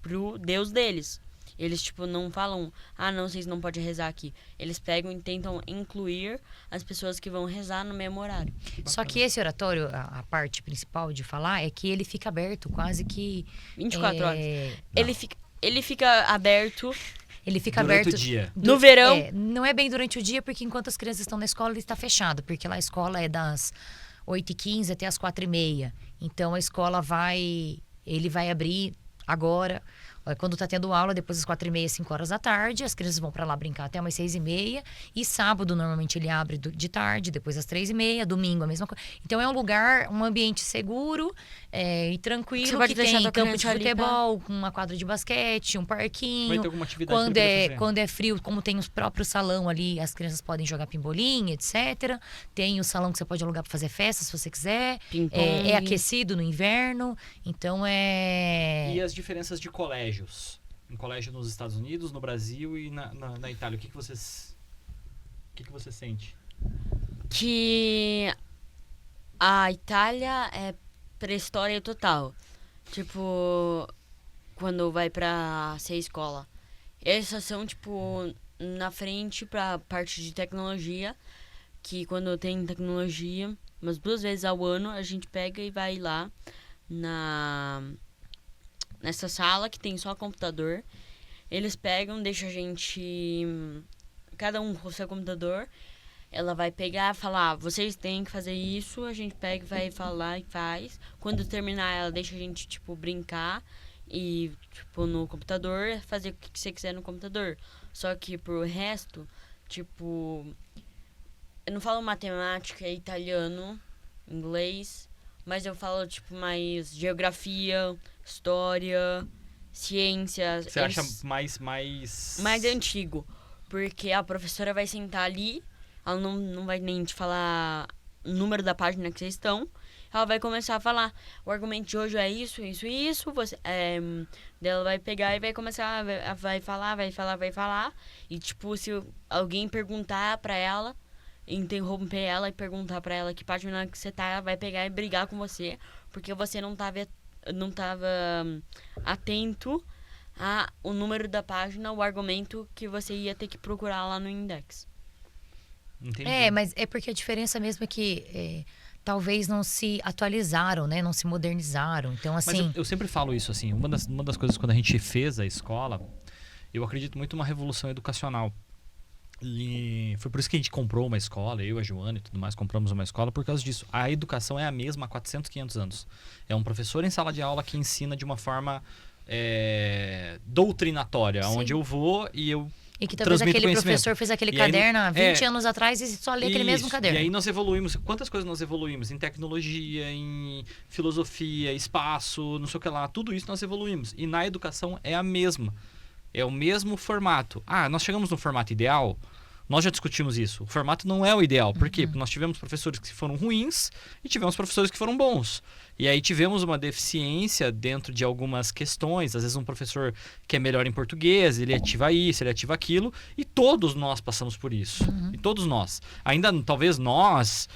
pro Deus deles. Eles, tipo, não falam, não, vocês não podem rezar aqui. Eles pegam e tentam incluir as pessoas que vão rezar no mesmo horário. Só que esse oratório, a parte principal de falar, é que ele fica aberto quase que... 24 horas. Ele fica aberto Ele fica Durante aberto o dia. no verão. Não é bem durante o dia, porque enquanto as crianças estão na escola, ele está fechado. Porque lá a escola é das 8h15 até as 4h30. Então a escola ele vai abrir agora, quando tá tendo aula, depois das 4h30, 5 horas da tarde. As crianças vão para lá brincar até umas 6h30. E sábado, normalmente, ele abre de tarde, depois das 3h30. Domingo, a mesma coisa. Então é um lugar, um ambiente seguro e tranquilo. Você pode que deixar tem tua campo de criança ali futebol, uma quadra de basquete, um Vai parquinho. ter alguma atividade que ele poder fazer. Quando é frio, como tem os próprios salão ali, as crianças podem jogar pimbolim, etc. Tem o salão que você pode alugar para fazer festa, se você quiser. Ping-pong. É aquecido no inverno. Então E as diferenças de colégios? Em colégio nos Estados Unidos, no Brasil e na Itália. O que você sente? Que a Itália é pré-história total. Tipo, quando vai pra ser escola. Eles só são, tipo, na frente pra parte de tecnologia. Que quando tem tecnologia, umas 2 vezes ao ano, a gente pega e vai lá nessa sala que tem só computador. Eles pegam, deixam a gente... Cada um com o seu computador. Ela vai pegar e falar, vocês têm que fazer isso. A gente pega e vai falar e faz. Quando terminar, ela deixa a gente, tipo, brincar. E, tipo, no computador, fazer o que você quiser no computador. Só que pro resto, tipo... Eu não falo matemática, italiano, inglês... Mas eu falo, tipo, mais geografia, história, ciências. Você acha mais... Mais antigo. Porque a professora vai sentar ali, ela não vai nem te falar o número da página que vocês estão. Ela vai começar a falar, o argumento de hoje é isso, isso e isso. Daí ela vai pegar e vai começar, vai falar. E, tipo, se alguém perguntar pra ela... interromper ela e perguntar pra ela que página que você tá, ela vai pegar e brigar com você, porque você não tava atento ao número da página, o argumento que você ia ter que procurar lá no index. Entendi. mas é porque a diferença mesmo é que talvez não se atualizaram, né? Não se modernizaram. Então, assim... Mas eu sempre falo isso, assim, uma das coisas quando a gente fez a escola, eu acredito muito numa revolução educacional. E foi por isso que a gente comprou uma escola, eu, a Joana e tudo mais, compramos uma escola por causa disso. A educação é a mesma há 400, 500 anos. É um professor em sala de aula que ensina de uma forma doutrinatória, Sim. onde eu vou e eu E que talvez transmito aquele conhecimento. professor fez aquele E aí, caderno há 20 anos atrás e só lê aquele mesmo Isso. caderno. E aí nós evoluímos. Quantas coisas nós evoluímos? Em tecnologia, em filosofia, espaço, não sei o que lá. Tudo isso nós evoluímos. E na educação é a mesma. É o mesmo formato. Nós chegamos no formato ideal? Nós já discutimos isso. O formato não é o ideal. Por quê? Porque nós tivemos professores que foram ruins e tivemos professores que foram bons. E aí tivemos uma deficiência dentro de algumas questões. Às vezes um professor que é melhor em português, ele ativa isso, ele ativa aquilo. E todos nós passamos por isso. E todos nós. Ainda, talvez nós,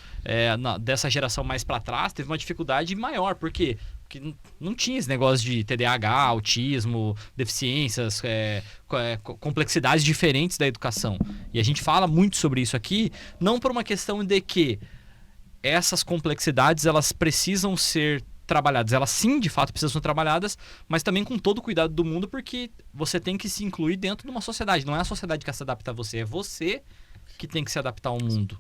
dessa geração mais para trás, teve uma dificuldade maior. Por quê? Porque não tinha esse negócio de TDAH, autismo, deficiências, complexidades diferentes da educação. E a gente fala muito sobre isso aqui, não por uma questão de que essas complexidades elas precisam ser trabalhadas. Elas sim, de fato, precisam ser trabalhadas, mas também com todo o cuidado do mundo, porque você tem que se incluir dentro de uma sociedade. Não é a sociedade que se adapta a você, é você que tem que se adaptar ao mundo.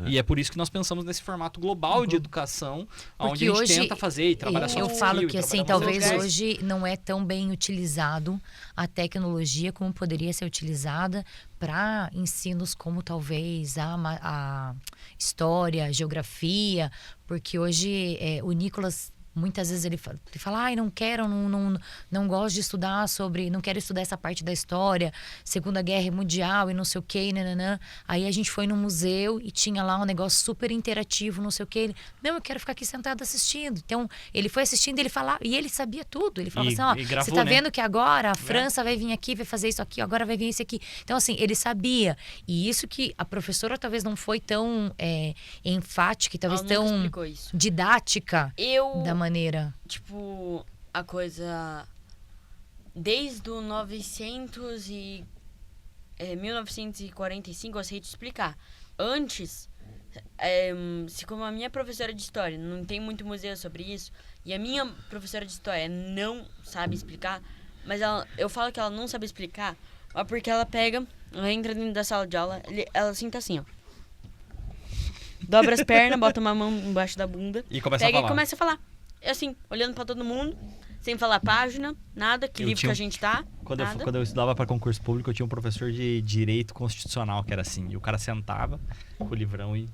E é por isso que nós pensamos nesse formato global de educação, onde a gente hoje, tenta fazer e trabalhar soft eu skill, falo e que assim, trabalhar talvez musicais. hoje não é tão bem utilizado a tecnologia como poderia ser utilizada para ensinos como talvez a história, a geografia, porque hoje o Nicolas muitas vezes ele fala, ai, não quero, não gosto de estudar sobre, não quero estudar essa parte da história, Segunda Guerra Mundial e não sei o que, nananã. Aí a gente foi no museu e tinha lá um negócio super interativo, não sei o que. Ele, não, eu quero ficar aqui sentado assistindo. Então, ele foi assistindo, ele falava, e ele sabia tudo. Ele falava assim, ó, gravou, você tá né? vendo que agora a França vai vir aqui, vai fazer isso aqui, agora vai vir isso aqui. Então, assim, ele sabia. E isso que a professora talvez não foi tão enfática, talvez Ela nunca tão explicou isso. didática da maneira. Tipo, a coisa... Desde o 1945, eu sei te explicar. Antes, se como a minha professora de história não tem muito museu sobre isso, e a minha professora de história não sabe explicar, mas eu falo que ela não sabe explicar, mas porque ela entra dentro da sala de aula, ela senta assim, ó. Dobra as pernas, bota uma mão embaixo da bunda, E começa a pega falar. e começa a falar. Assim, olhando pra todo mundo, sem falar página, nada, que livro que a gente tá, nada. Quando eu estudava para concurso público, eu tinha um professor de direito constitucional que era assim. E o cara sentava com o livrão e...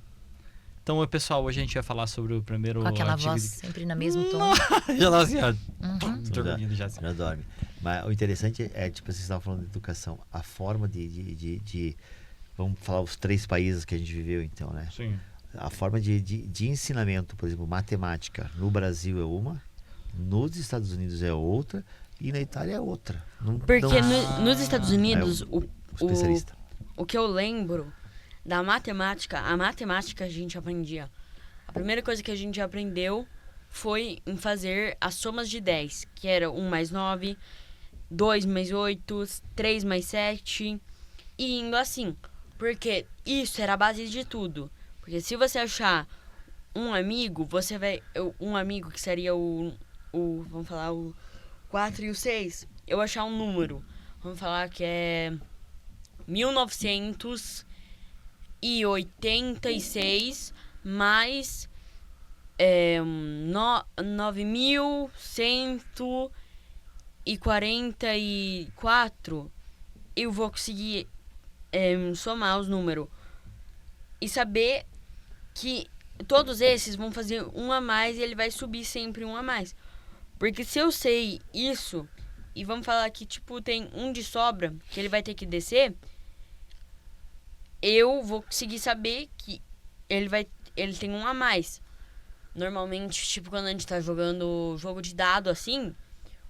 Então, pessoal, hoje a gente vai falar sobre o primeiro Com aquela artigo voz de... sempre no mesmo tom. Já tava assim, ó, Dormindo já assim. Já dorme. Mas o interessante é, tipo, vocês estavam falando de educação, a forma de vamos falar os 3 países que a gente viveu, então, né? Sim. A forma de ensinamento, por exemplo, matemática, no Brasil é uma, nos Estados Unidos é outra e na Itália é outra. Porque nos Estados Unidos, o especialista. o que eu lembro da matemática, a matemática a gente aprendia. A primeira coisa que a gente aprendeu foi em fazer as somas de 10, que era 1 mais 9, 2 mais 8, 3 mais 7, e indo assim. Porque isso era a base de tudo. Porque se você achar um amigo, você vai... Um amigo que seria vamos falar, o 4 e o 6. Eu achar um número. Vamos falar que é 1986 mais 9144. Eu vou conseguir somar os números. E saber que todos esses vão fazer um a mais e ele vai subir sempre um a mais. Porque se eu sei isso, e vamos falar que tipo tem um de sobra, que ele vai ter que descer, eu vou conseguir saber que ele tem um a mais. Normalmente, tipo, quando a gente tá jogando jogo de dado assim,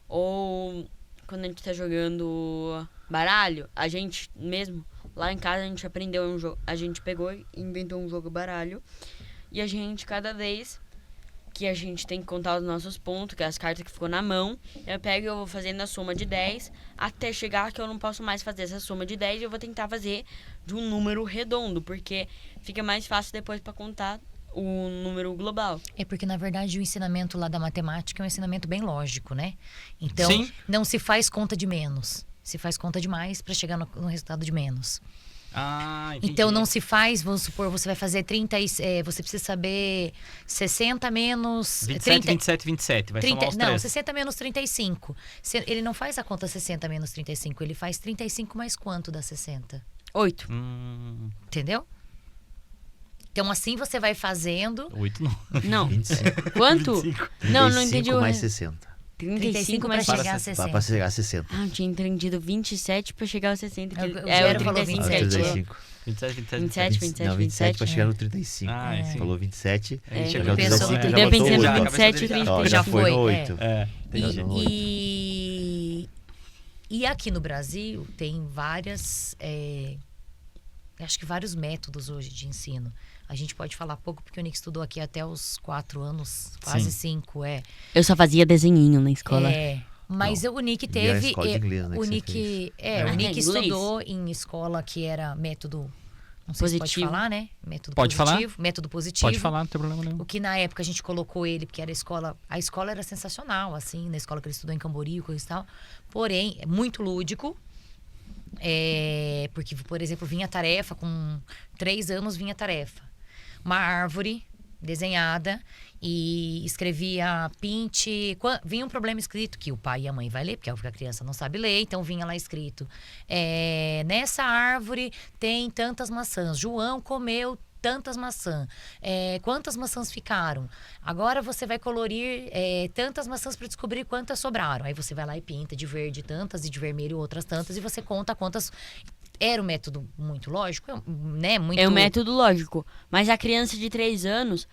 ou quando a gente tá jogando baralho, a gente mesmo, lá em casa a gente aprendeu um jogo, a gente pegou e inventou um jogo baralho, e a gente, cada vez que a gente tem que contar os nossos pontos, que é as cartas que ficou na mão, eu pego e eu vou fazendo a soma de 10, até chegar que eu não posso mais fazer essa soma de 10, e eu vou tentar fazer de um número redondo, porque fica mais fácil depois para contar o número global. É porque, na verdade, o ensinamento lá da matemática é um ensinamento bem lógico, né? Então, Sim. não se faz conta de menos. Se faz conta de mais para chegar no resultado de menos. Ah, entendi. Então, não se faz, vamos supor, você vai fazer 30, você precisa saber 60 menos... 27, 27, 27. Vai somar os não, 3. 60 menos 35. Ele não faz a conta 60 menos 35, ele faz 35 mais quanto dá 60? 8. Entendeu? Então, assim você vai fazendo... 8 não. Não. 25. Quanto? 25. Não entendi 35 o... mais 60. 35 para mais... chegar a 60. Para chegar a 60. Ah, eu tinha entendido 27 pra chegar aos 60. O o Gero falou 37. 35. 27, 27, 27, 27, Não, 27 para 27. chegar no 35. Ah, sim. Falou 27. A gente É, já pensou- já eu botou pensei no oito. Já, a 27 cabeça e dele Ó, 30. já foi, foi no é. 8. entendi. E aqui no Brasil tem acho que vários métodos hoje de ensino. A gente pode falar pouco porque o Nick estudou aqui até os 4 anos, quase 5, Eu só fazia desenhinho na escola. Mas o Nick E a teve... escola de inglês, né, que o você Nick, fez. o Nick inglês. estudou em escola que era método... Não sei se pode Positivo. falar, né? Método Pode falar? positivo. Método positivo. Pode falar, não tem problema nenhum. O que na época a gente colocou ele, porque era a escola era sensacional, assim, na escola que ele estudou em Camboriú, coisa e tal. Porém, é muito lúdico. Porque, por exemplo, vinha tarefa, com 3 anos vinha tarefa. uma árvore desenhada e escrevia pinte. Vinha um problema escrito que o pai e a mãe vai ler, porque a criança não sabe ler, então vinha lá escrito: nessa árvore tem tantas maçãs. João comeu tantas maçãs. Quantas maçãs ficaram? Agora você vai colorir tantas maçãs para descobrir quantas sobraram. Aí você vai lá e pinta de verde tantas e de vermelho outras tantas e você conta quantas. Era um método muito lógico, né? É um método lógico. Mas a criança de 3 anos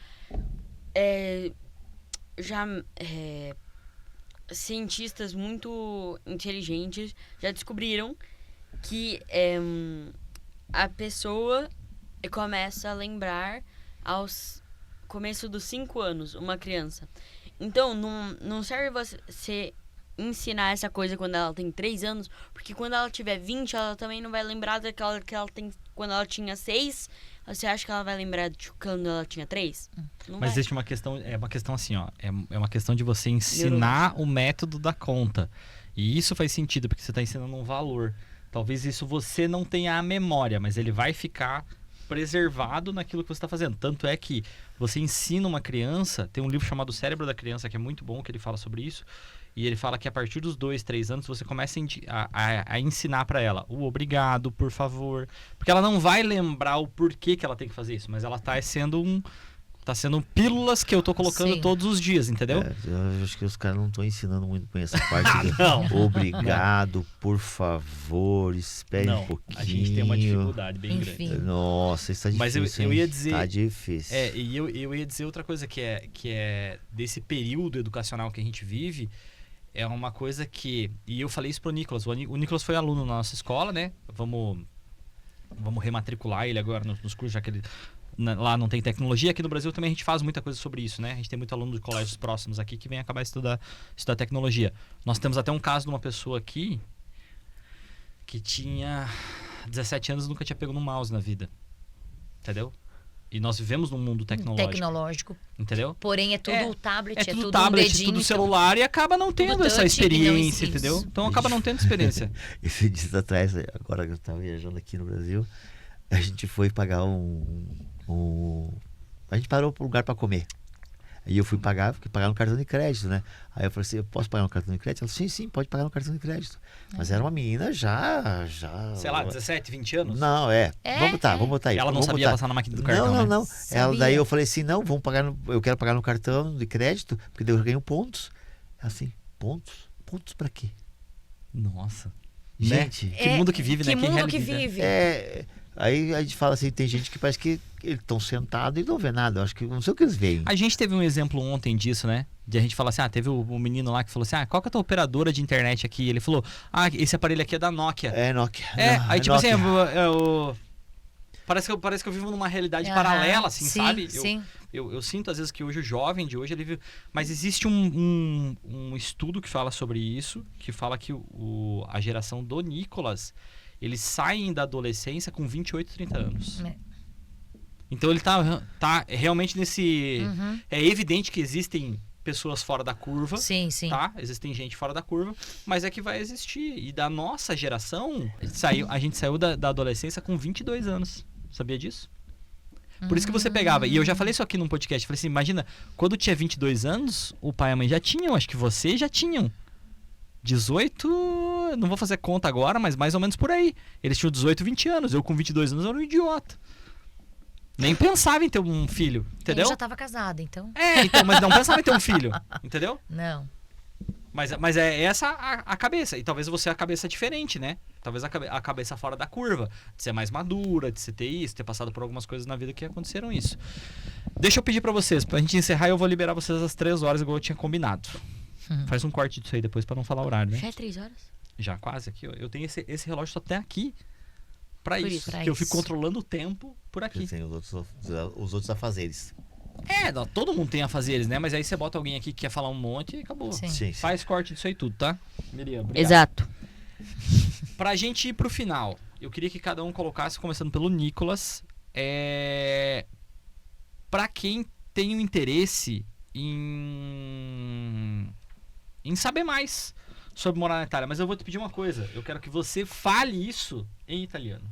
cientistas muito inteligentes já descobriram que a pessoa começa a lembrar aos começo dos 5 anos, uma criança. Então, não serve você ensinar essa coisa quando ela tem 3 anos, porque quando ela tiver 20, ela também não vai lembrar daquela que ela tem quando ela tinha 6. Você acha que ela vai lembrar de quando ela tinha 3? Mas existe uma questão, uma questão assim, ó, é uma questão de você ensinar o método da conta. E isso faz sentido, porque você está ensinando um valor. Talvez isso você não tenha a memória, mas ele vai ficar preservado naquilo que você está fazendo. Tanto é que você ensina uma criança, tem um livro chamado Cérebro da Criança, que é muito bom, que ele fala sobre isso. E ele fala que a partir dos 2, 3 anos você começa a ensinar para ela o obrigado, por favor. Porque ela não vai lembrar o porquê que ela tem que fazer isso, mas ela está sendo pílulas que eu tô colocando todos os dias, entendeu? Eu acho que os caras não estão ensinando muito bem essa parte. Obrigado, por favor, espere um pouquinho. A gente tem uma dificuldade bem grande. Nossa, isso tá difícil. Mas eu ia dizer... Tá difícil. E eu ia dizer outra coisa que é desse período educacional que a gente vive. É uma coisa que... E eu falei isso pro Nicolas. O Nicolas foi aluno na nossa escola, né? Vamos rematricular ele agora nos cursos, já que ele... Lá não tem tecnologia. Aqui no Brasil também a gente faz muita coisa sobre isso, né? A gente tem muito aluno de colégios próximos aqui que vem acabar estudar tecnologia. Nós temos até um caso de uma pessoa aqui que tinha 17 anos e nunca tinha pego no mouse na vida. Entendeu? E nós vivemos num mundo tecnológico. Entendeu? Porém, é tudo tablet, é tudo tablet, um dedinho, tudo celular e acaba não tendo essa experiência, entendeu? Então acaba não tendo experiência. Esses dias atrás, agora que eu estava viajando aqui no Brasil, a gente foi pagar a gente parou para um lugar para comer. Aí eu fui pagar no cartão de crédito, né? Aí eu falei assim, eu posso pagar no cartão de crédito? Ela falou, sim, pode pagar no cartão de crédito. Mas era uma menina já... Sei lá, 17, 20 anos? Não, vamos botar aí. Ela não sabia passar na máquina do cartão, Não. Daí eu falei assim, não, eu quero pagar no cartão de crédito, porque daí eu ganho pontos. Assim, pontos? Pontos pra quê? Nossa. Gente... Né? Que mundo que vive, né? Que mundo que vive. Aí a gente fala assim, tem gente que parece que eles estão sentados e não vê nada. Eu acho que não sei o que eles veem. A gente teve um exemplo ontem disso, né? De a gente falar assim, teve o menino lá que falou assim, qual que é a tua operadora de internet aqui? Ele falou, esse aparelho aqui é da Nokia. É, Nokia. Aí tipo Nokia. assim, parece que eu vivo numa realidade paralela, assim, sim, sabe? Sim. Eu sinto às vezes que hoje o jovem de hoje, ele vive... Mas existe um estudo que fala sobre isso, que fala que a geração do Nicolas... Eles saem da adolescência com 28, 30 anos. Então ele tá realmente nesse... É evidente que existem pessoas fora da curva. Sim. Tá? Existem gente fora da curva, mas é que vai existir. E da nossa geração, a gente saiu da adolescência com 22 anos. Sabia disso? Por isso que você pegava... E eu já falei isso aqui num podcast. Falei assim, imagina, quando tinha 22 anos, o pai e a mãe já tinham. Acho que vocês já tinham. 18, não vou fazer conta agora, mas mais ou menos por aí. Eles tinham 18, 20 anos. Eu com 22 anos era um idiota. Nem pensava em ter um filho, entendeu? Eu já estava casada, então. Mas não pensava em ter um filho, entendeu? Não. Mas é essa a cabeça. E talvez você a cabeça diferente, né? Talvez a cabeça fora da curva. De ser mais madura, de você ter isso, ter passado por algumas coisas na vida que aconteceram isso. Deixa eu pedir pra vocês, pra gente encerrar, eu vou liberar vocês às 3 horas, igual eu tinha combinado. Faz um corte disso aí depois pra não falar o horário, né? Já é 3 horas? Já quase aqui, ó. Eu tenho esse relógio só até aqui pra isso. Eu fico controlando o tempo por aqui. Tem os outros afazeres. Todo mundo tem afazeres, né? Mas aí você bota alguém aqui que quer falar um monte e acabou. Sim. Faz corte disso aí tudo, tá? Miriam, obrigado. Exato. Pra gente ir pro final, eu queria que cada um colocasse, começando pelo Nicolas, pra quem tem um interesse em saber mais sobre morar na Itália. Mas eu vou te pedir uma coisa. Eu quero que você fale isso em italiano.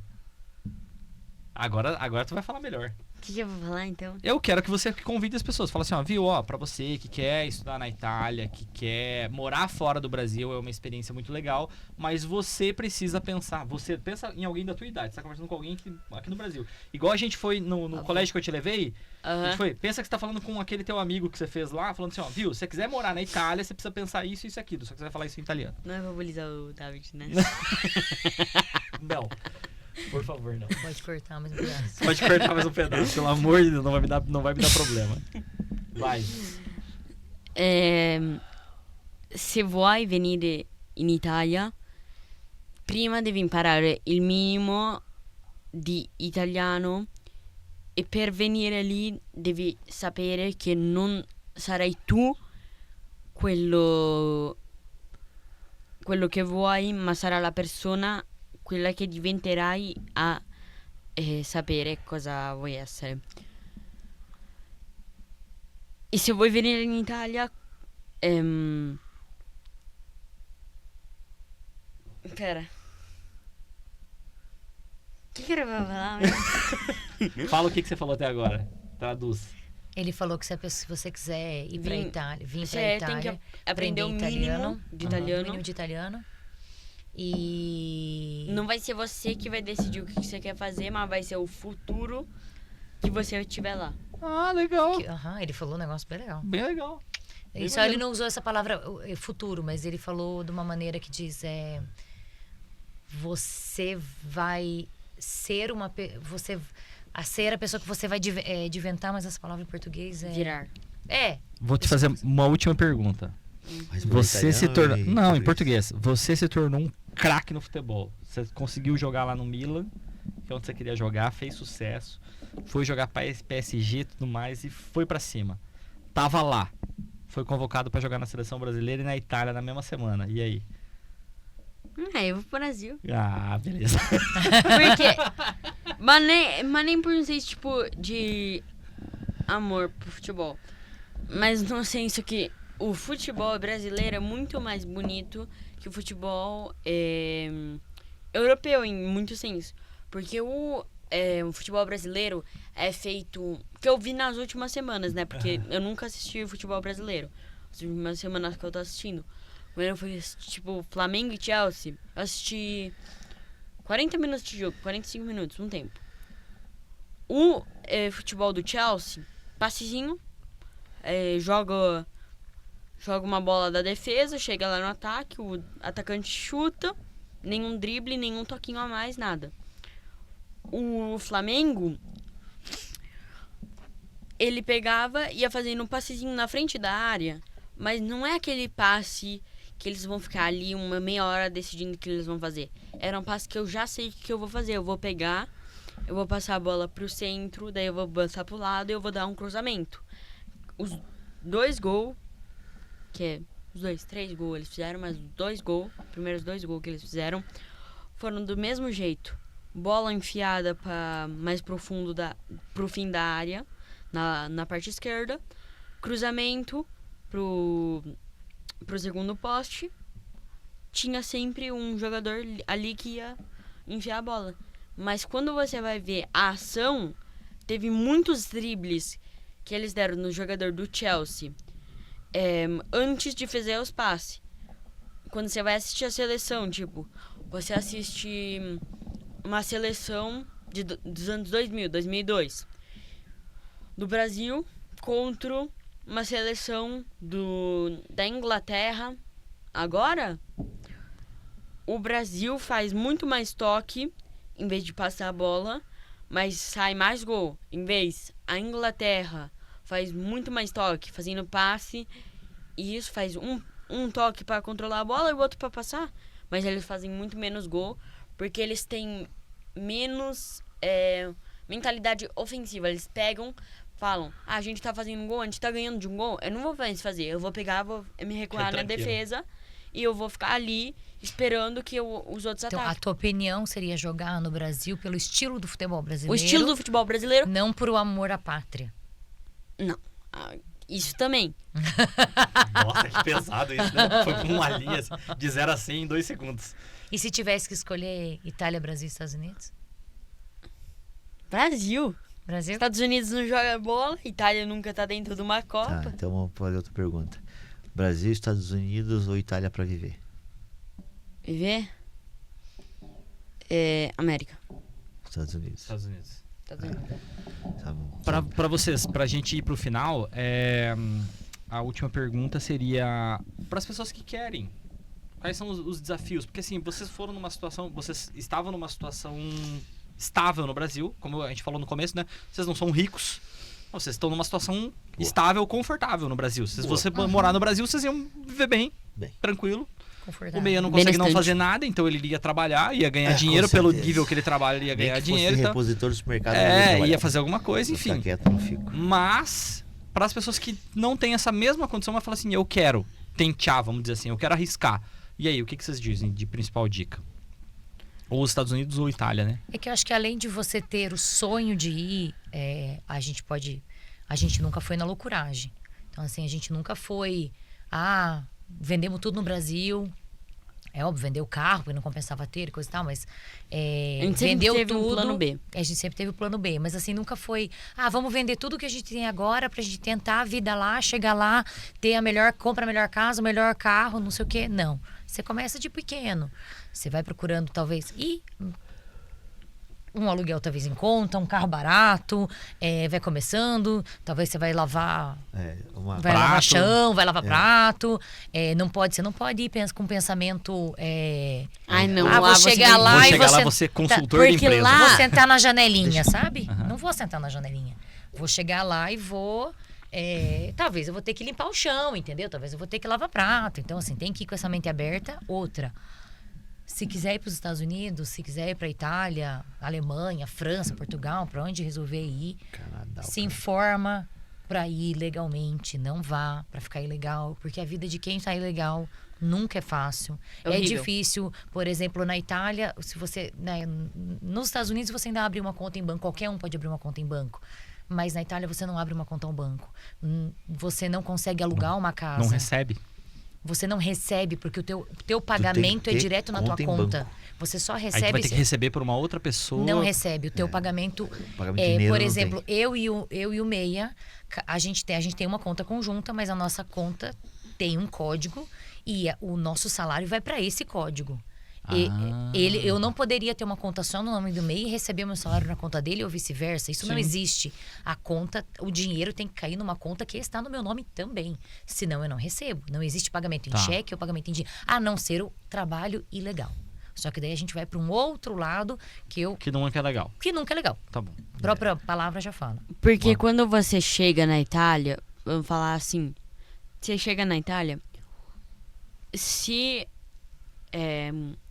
Agora tu vai falar melhor. O que eu vou falar, então? Eu quero que você convide as pessoas. Fala assim, ó, viu, ó, pra você que quer estudar na Itália, que quer morar fora do Brasil, é uma experiência muito legal, mas você precisa pensar, você pensa em alguém da tua idade, você tá conversando com alguém aqui no Brasil. Igual a gente foi no colégio que eu te levei, a gente foi, pensa que você tá falando com aquele teu amigo que você fez lá, falando assim, ó, viu, se você quiser morar na Itália, você precisa pensar isso e isso aqui, só que você vai falar isso em italiano. Não é pra bulizar o David, né? Não. Por favor, não. Pode cortar mais um pedaço. Pode cortar mais um pedaço, pelo amor de Deus, não vai me dar problema. Vai. Se vuoi venire in Italia, prima devi imparare il minimo di italiano e per venire lì devi sapere che non sarai tu quello che vuoi, ma sarà la persona quella che diventerai a sapere cosa vuoi essere. E se vuoi venire in Italia, pera. O que era pra falar? Fala o que você falou até agora. Traduz. Ele falou que se você quiser ir pra Itália, vir pra Você Itália, tem que aprender o mínimo de italiano. mínimo de italiano. E Não vai ser você que vai decidir o que você quer fazer, mas vai ser o futuro que você tiver lá. Ah, legal. ele falou um negócio bem legal. Bem legal. E só ele não usou essa palavra futuro, mas ele falou de uma maneira que diz você vai ser a ser a pessoa que você vai diventar, mas essa palavra em português é Virar. Vou te fazer uma última pergunta. Você se tornou... Não, em português. Você se tornou um craque no futebol. Você conseguiu jogar lá no Milan, que é onde você queria jogar, fez sucesso. Foi jogar para PSG e tudo mais e foi pra cima. Tava lá. Foi convocado pra jogar na seleção brasileira e na Itália na mesma semana. E aí? Eu vou pro Brasil. Ah, beleza. Porque... mas nem por um senso, tipo, de amor pro futebol. Mas no senso que o futebol brasileiro é muito mais bonito que o futebol europeu, em muito senso. Porque o futebol brasileiro é feito... Que eu vi nas últimas semanas, né? Porque eu nunca assisti o futebol brasileiro. As últimas semanas que eu tô assistindo. Quando eu fui assistir, tipo, Flamengo e Chelsea, eu assisti 40 minutos de jogo, 45 minutos, um tempo. O futebol do Chelsea, passezinho, joga uma bola da defesa, chega lá no ataque, o atacante chuta, nenhum drible, nenhum toquinho a mais, nada. O Flamengo, ele pegava, ia fazendo um passezinho na frente da área, mas não é aquele passe que eles vão ficar ali uma meia hora decidindo o que eles vão fazer. Era um passe que eu já sei o que eu vou fazer. Eu vou pegar, eu vou passar a bola pro centro, daí eu vou passar pro lado e eu vou dar um cruzamento. Os 2 gols, os 3 gols eles fizeram, mas os primeiros 2 gols que eles fizeram foram do mesmo jeito. Bola enfiada para mais profundo pro fim da área, na parte esquerda. Cruzamento pro segundo poste. Tinha sempre um jogador ali que ia enfiar a bola. Mas quando você vai ver a ação, teve muitos dribles que eles deram no jogador do Chelsea antes de fazer os passes. Quando você vai assistir a seleção, tipo, você assiste uma seleção dos anos 2000, 2002, do Brasil contra uma seleção da Inglaterra. Agora, o Brasil faz muito mais toque em vez de passar a bola, mas sai mais gol. Em vez, a Inglaterra faz muito mais toque, fazendo passe, e isso faz um toque para controlar a bola e o outro para passar, mas eles fazem muito menos gol, porque eles têm menos mentalidade ofensiva. Eles pegam, falam, a gente tá fazendo um gol, a gente tá ganhando de um gol, eu não vou fazer, eu vou pegar, vou me recuar na defesa e eu vou ficar ali esperando que os outros Então, ataquem. a tua opinião seria jogar no Brasil pelo estilo do futebol brasileiro? O estilo do futebol brasileiro? Não por o amor à pátria. Não. Isso também. Nossa, que pesado isso, né? Foi com uma linha de 0 a 100 em 2 segundos. E se tivesse que escolher Itália, Brasil e Estados Unidos? Brasil. Brasil? Estados Unidos não joga bola, Itália nunca tá dentro de uma Copa. Tá, então vamos fazer outra pergunta. Brasil, Estados Unidos ou Itália para viver? Viver? América. Estados Unidos. Estados Unidos. Para vocês, pra gente ir pro final, a última pergunta seria para as pessoas que querem. Quais são os desafios? Porque assim, vocês estavam numa situação estável no Brasil, como a gente falou no começo, né? Vocês não são ricos, vocês estão numa situação estável, confortável no Brasil. Se você morar no Brasil, vocês iam viver bem. Tranquilo. O Meia não consegue não fazer nada, então ele ia trabalhar, ia ganhar dinheiro pelo nível que ele trabalha, ele ia ganhar dinheiro. Se repositor do supermercado. Ia fazer alguma coisa, enfim. Ficar quieto, não fico. Mas, para as pessoas que não têm essa mesma condição, vai falar assim, eu quero tentar, vamos dizer assim, eu quero arriscar. E aí, o que vocês dizem de principal dica? Ou os Estados Unidos ou Itália, né? É que eu acho que além de você ter o sonho de ir, a gente nunca foi na loucuragem. Então, assim, a gente nunca foi... vendemos tudo no Brasil. É óbvio, vendeu o carro, porque não compensava ter, coisa e tal, mas... a gente sempre teve um plano B. A gente sempre teve o plano B, mas assim, nunca foi... vamos vender tudo que a gente tem agora pra gente tentar a vida lá, chegar lá, compra a melhor casa, o melhor carro, não sei o quê. Não. Você começa de pequeno. Você vai procurando, talvez... um aluguel talvez em conta, um carro barato, vai começando, talvez você vai lavar, lavar chão, vai lavar prato, você não pode ir com pensamento, vou chegar lá e vou ser consultor de empresa. Vou sentar na janelinha, sabe? Não vou sentar na janelinha. Vou chegar lá e vou... talvez eu vou ter que limpar o chão, entendeu? Talvez eu vou ter que lavar prato. Então, assim, tem que ir com essa mente aberta. Outra... Se quiser ir para os Estados Unidos, se quiser ir para a Itália, Alemanha, França, Portugal, para onde resolver ir, Canadá, se informa para ir legalmente, não vá para ficar ilegal, porque a vida de quem está ilegal nunca é fácil. É difícil, por exemplo, na Itália, se você, nos Estados Unidos você ainda abre uma conta em banco, qualquer um pode abrir uma conta em banco. Mas na Itália você não abre uma conta em banco. Você não consegue alugar uma casa. Não recebe. Você não recebe, porque o teu pagamento é direto na tua conta. Você só recebe... Aí tu vai ter que receber por uma outra pessoa. Não recebe. O teu pagamento... por exemplo, eu e o Meia, a gente tem uma conta conjunta, mas a nossa conta tem um código e o nosso salário vai para esse código. Eu não poderia ter uma conta só no nome do MEI e receber meu salário na conta dele ou vice-versa. Isso não existe. A conta, o dinheiro tem que cair numa conta que está no meu nome também. Senão eu não recebo. Não existe pagamento em cheque ou pagamento em dinheiro. A não ser o trabalho ilegal. Só que daí a gente vai para um outro lado que nunca é legal. Que nunca é legal. Tá bom. A própria palavra já fala. Porque quando você chega na Itália, vamos falar assim, você chega na Itália,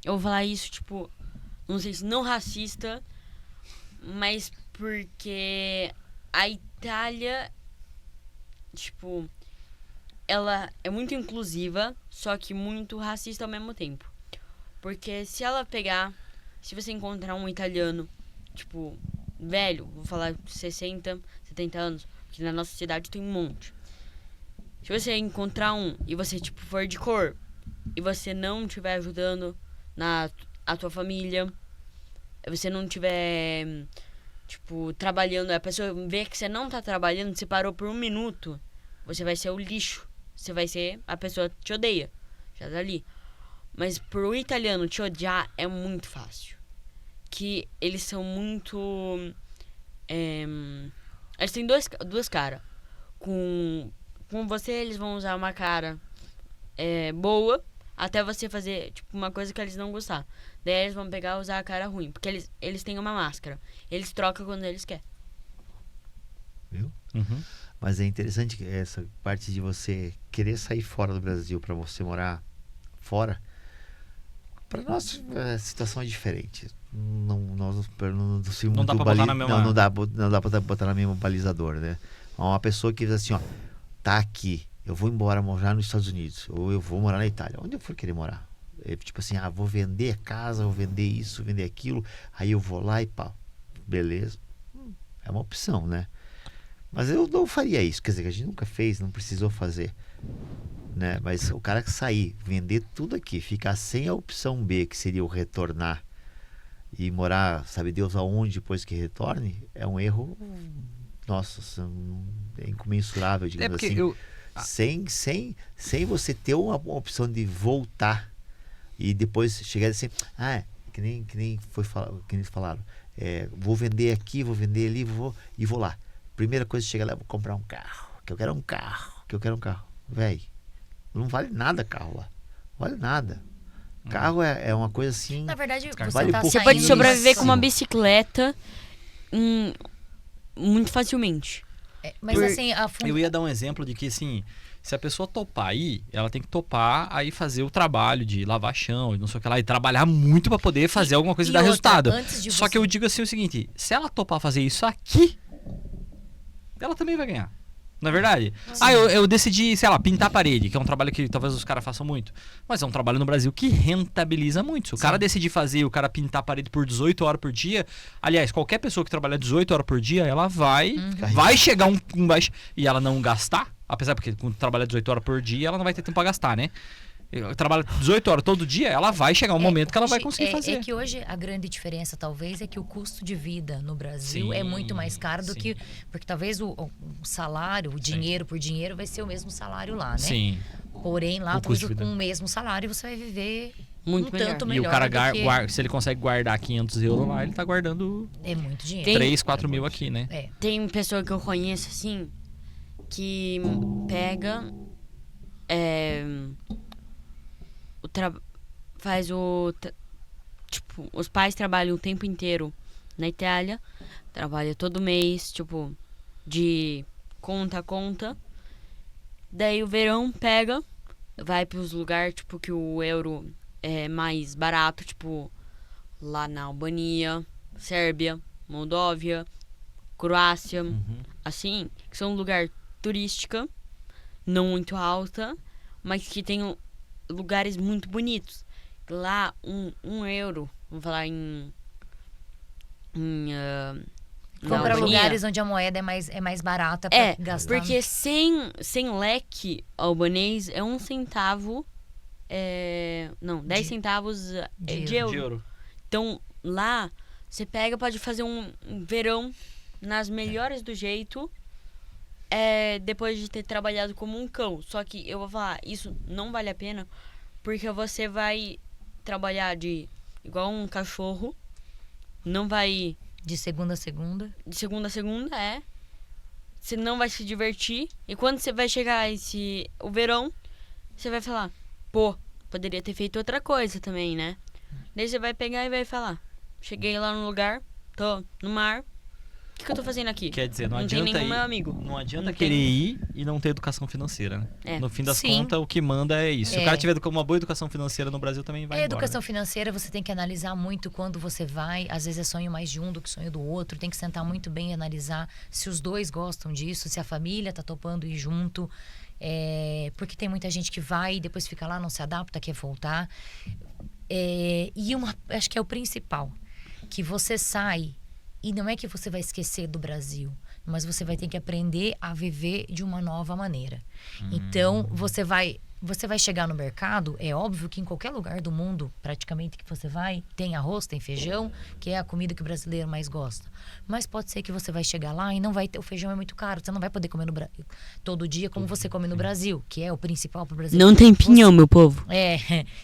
eu vou falar isso, tipo, não sei se não racista, mas porque a Itália, tipo, ela é muito inclusiva, só que muito racista ao mesmo tempo. Porque se você encontrar um italiano, tipo, velho, vou falar 60, 70 anos, porque na nossa cidade tem um monte. Se você encontrar um e você, tipo, for de cor, e você não estiver ajudando a tua família, você não estiver, tipo, trabalhando, a pessoa vê que você não tá trabalhando, você parou por 1 minuto, você vai ser o lixo. Você vai ser... A pessoa te odeia. Já tá ali. Mas pro italiano te odiar é muito fácil. Que eles são muito... eles têm duas caras. Com você, eles vão usar uma cara boa, até você fazer, tipo, uma coisa que eles não gostar. Daí eles vão pegar e usar a cara ruim. Porque eles têm uma máscara. Eles trocam quando eles querem. Viu? Uhum. Mas é interessante que essa parte de você querer sair fora do Brasil para você morar fora. Para nós a situação é diferente. Não dá para botar na mesma... não dá para botar na mesma balizador, né? Uma pessoa que diz assim, ó, tá aqui, eu vou embora morar nos Estados Unidos ou eu vou morar na Itália, onde eu for querer morar. É tipo assim, vou vender a casa, vou vender isso, vender aquilo, aí eu vou lá e pá, beleza. É uma opção, né? Mas eu não faria isso, quer dizer, que a gente nunca fez, não precisou fazer, né? Mas o cara que sair, vender tudo aqui, ficar sem a opção B, que seria o retornar, e morar, sabe Deus aonde depois que retorne, é um erro, nossa, é incomensurável, digamos assim. Sem você ter uma opção de voltar e depois chegar assim, que nem eles falaram, vou vender aqui, vou vender ali, vou lá. Primeira coisa, chega lá, vou comprar um carro, que eu quero um carro. Véi, não vale nada carro lá, não vale nada. Carro é uma coisa assim... Na verdade, vale você pode sobreviver com uma bicicleta muito facilmente. Mas assim, eu ia dar um exemplo de que, assim, se a pessoa topar aí, ela tem que topar aí fazer o trabalho de lavar chão e não sei o que lá, e trabalhar muito pra poder fazer alguma coisa e dar resultado. Só que eu digo assim o seguinte, se ela topar fazer isso aqui, ela também vai ganhar. Não é verdade? Eu decidi, sei lá, pintar a parede, que é um trabalho que talvez os caras façam muito. Mas é um trabalho no Brasil que rentabiliza muito. Se o cara decidir fazer, o cara pintar a parede por 18 horas por dia, aliás, qualquer pessoa que trabalhar 18 horas por dia, ela vai chegar e ela não gastar, apesar porque quando trabalhar 18 horas por dia, ela não vai ter tempo pra gastar, né? Trabalha 18 horas todo dia, ela vai chegar um momento que ela vai conseguir fazer. É que hoje a grande diferença, talvez, é que o custo de vida no Brasil é muito mais caro do que... Porque talvez o salário, o dinheiro por dinheiro, vai ser o mesmo salário lá, né? Sim. Porém, lá, com o mesmo salário, você vai viver muito tanto melhor. E o cara, se ele consegue guardar 500 euros lá, ele tá guardando... É muito dinheiro. 3, 4 mil aqui, né? Tem pessoa que eu conheço, assim, que pega... Tipo, os pais trabalham o tempo inteiro na Itália, trabalha todo mês, tipo, de conta a conta. Daí o verão pega, vai pros lugares, tipo, que o euro é mais barato, tipo, lá na Albânia, Sérvia, Moldóvia, Croácia, assim, que são um lugar turística, não muito alta, mas que tem lugares muito bonitos. Lá, um euro, vamos falar compra lugares onde a moeda é mais barata pra gastar. Porque sem leque albanês é 1 centavo, 10 centavos de euro. Então, lá, você pode fazer um verão nas melhores do jeito, depois de ter trabalhado como um cão. Só que eu vou falar, isso não vale a pena, porque você vai trabalhar igual um cachorro, não vai... De segunda a segunda? De segunda a segunda, Você não vai se divertir. E quando você vai chegar o verão, você vai falar, poderia ter feito outra coisa também, né? Daí você vai pegar e vai falar, cheguei lá no lugar, tô no mar, o que eu tô fazendo aqui? Quer dizer, não tem adianta nenhum meu amigo. Não adianta querer ir e não ter educação financeira, né? No fim das Sim. contas, o que manda é isso. Se o cara tiver uma boa educação financeira no Brasil, também vai embora. Educação financeira, você tem que analisar muito quando você vai. Às vezes é sonho mais de um do que sonho do outro. Tem que sentar muito bem e analisar se os dois gostam disso, se a família tá topando ir junto. Porque tem muita gente que vai e depois fica lá, não se adapta, quer voltar. Acho que é o principal. Que você sai... E não é que você vai esquecer do Brasil, mas você vai ter que aprender a viver de uma nova maneira. Então, você vai chegar no mercado, é óbvio que em qualquer lugar do mundo, praticamente, que você vai, tem arroz, tem feijão, que é a comida que o brasileiro mais gosta. Mas pode ser que você vai chegar lá e não vai ter, o feijão é muito caro, você não vai poder comer todo dia como você come no Brasil, que é o principal para o brasileiro. Não tem pinhão, meu povo.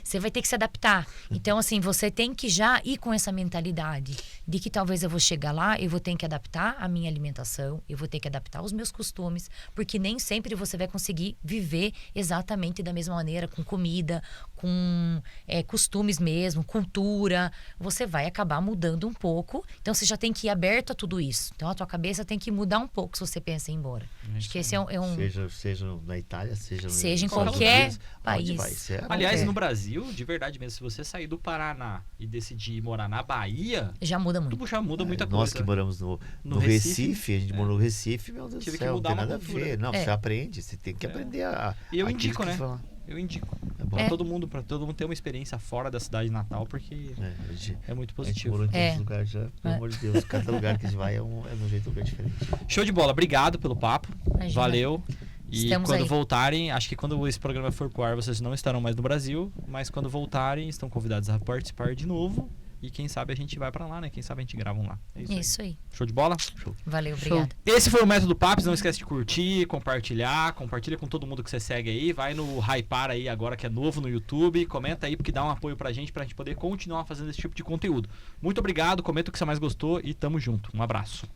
Você vai ter que se adaptar. Então, assim, você tem que já ir com essa mentalidade de que talvez eu vou chegar lá, eu vou ter que adaptar a minha alimentação, eu vou ter que adaptar os meus costumes, porque nem sempre você vai conseguir viver exatamente da mesma maneira, com comida, com costumes mesmo, cultura. Você vai acabar mudando um pouco. Então, você já tem que ir aberto a tudo isso. Então, a tua cabeça tem que mudar um pouco se você pensa em ir embora. Acho que esse é um... Seja na Itália, seja em qualquer país. Aliás, no Brasil, de verdade mesmo, se você sair do Paraná e decidir morar na Bahia... Já muda muito. Já muda muita coisa. Nós que moramos no Recife, a gente morou no Recife, meu Deus do céu, não tem nada a ver. Não, você aprende, você tem que aprender a... E eu indico, né? Eu indico. Pra todo mundo ter uma experiência fora da cidade natal, porque é muito positivo. A gente morou em todos os lugares já, pelo amor de Deus. Cada lugar que a gente vai é de um jeito diferente. Show de bola. Obrigado pelo papo. Imagina. Valeu. E Estamos quando aí. voltarem, acho que quando esse programa for pro ar, vocês não estarão mais no Brasil, mas quando voltarem, estão convidados a participar de novo e quem sabe a gente vai pra lá, né? Quem sabe a gente grava um lá. É Isso aí. Show de bola? Show. Valeu, obrigada. Esse foi o Método Paps. Não esquece de curtir, compartilhar. Compartilha com todo mundo que você segue aí. Vai no Hypar aí agora, que é novo no YouTube. Comenta aí, porque dá um apoio pra gente poder continuar fazendo esse tipo de conteúdo. Muito obrigado. Comenta o que você mais gostou e tamo junto. Um abraço.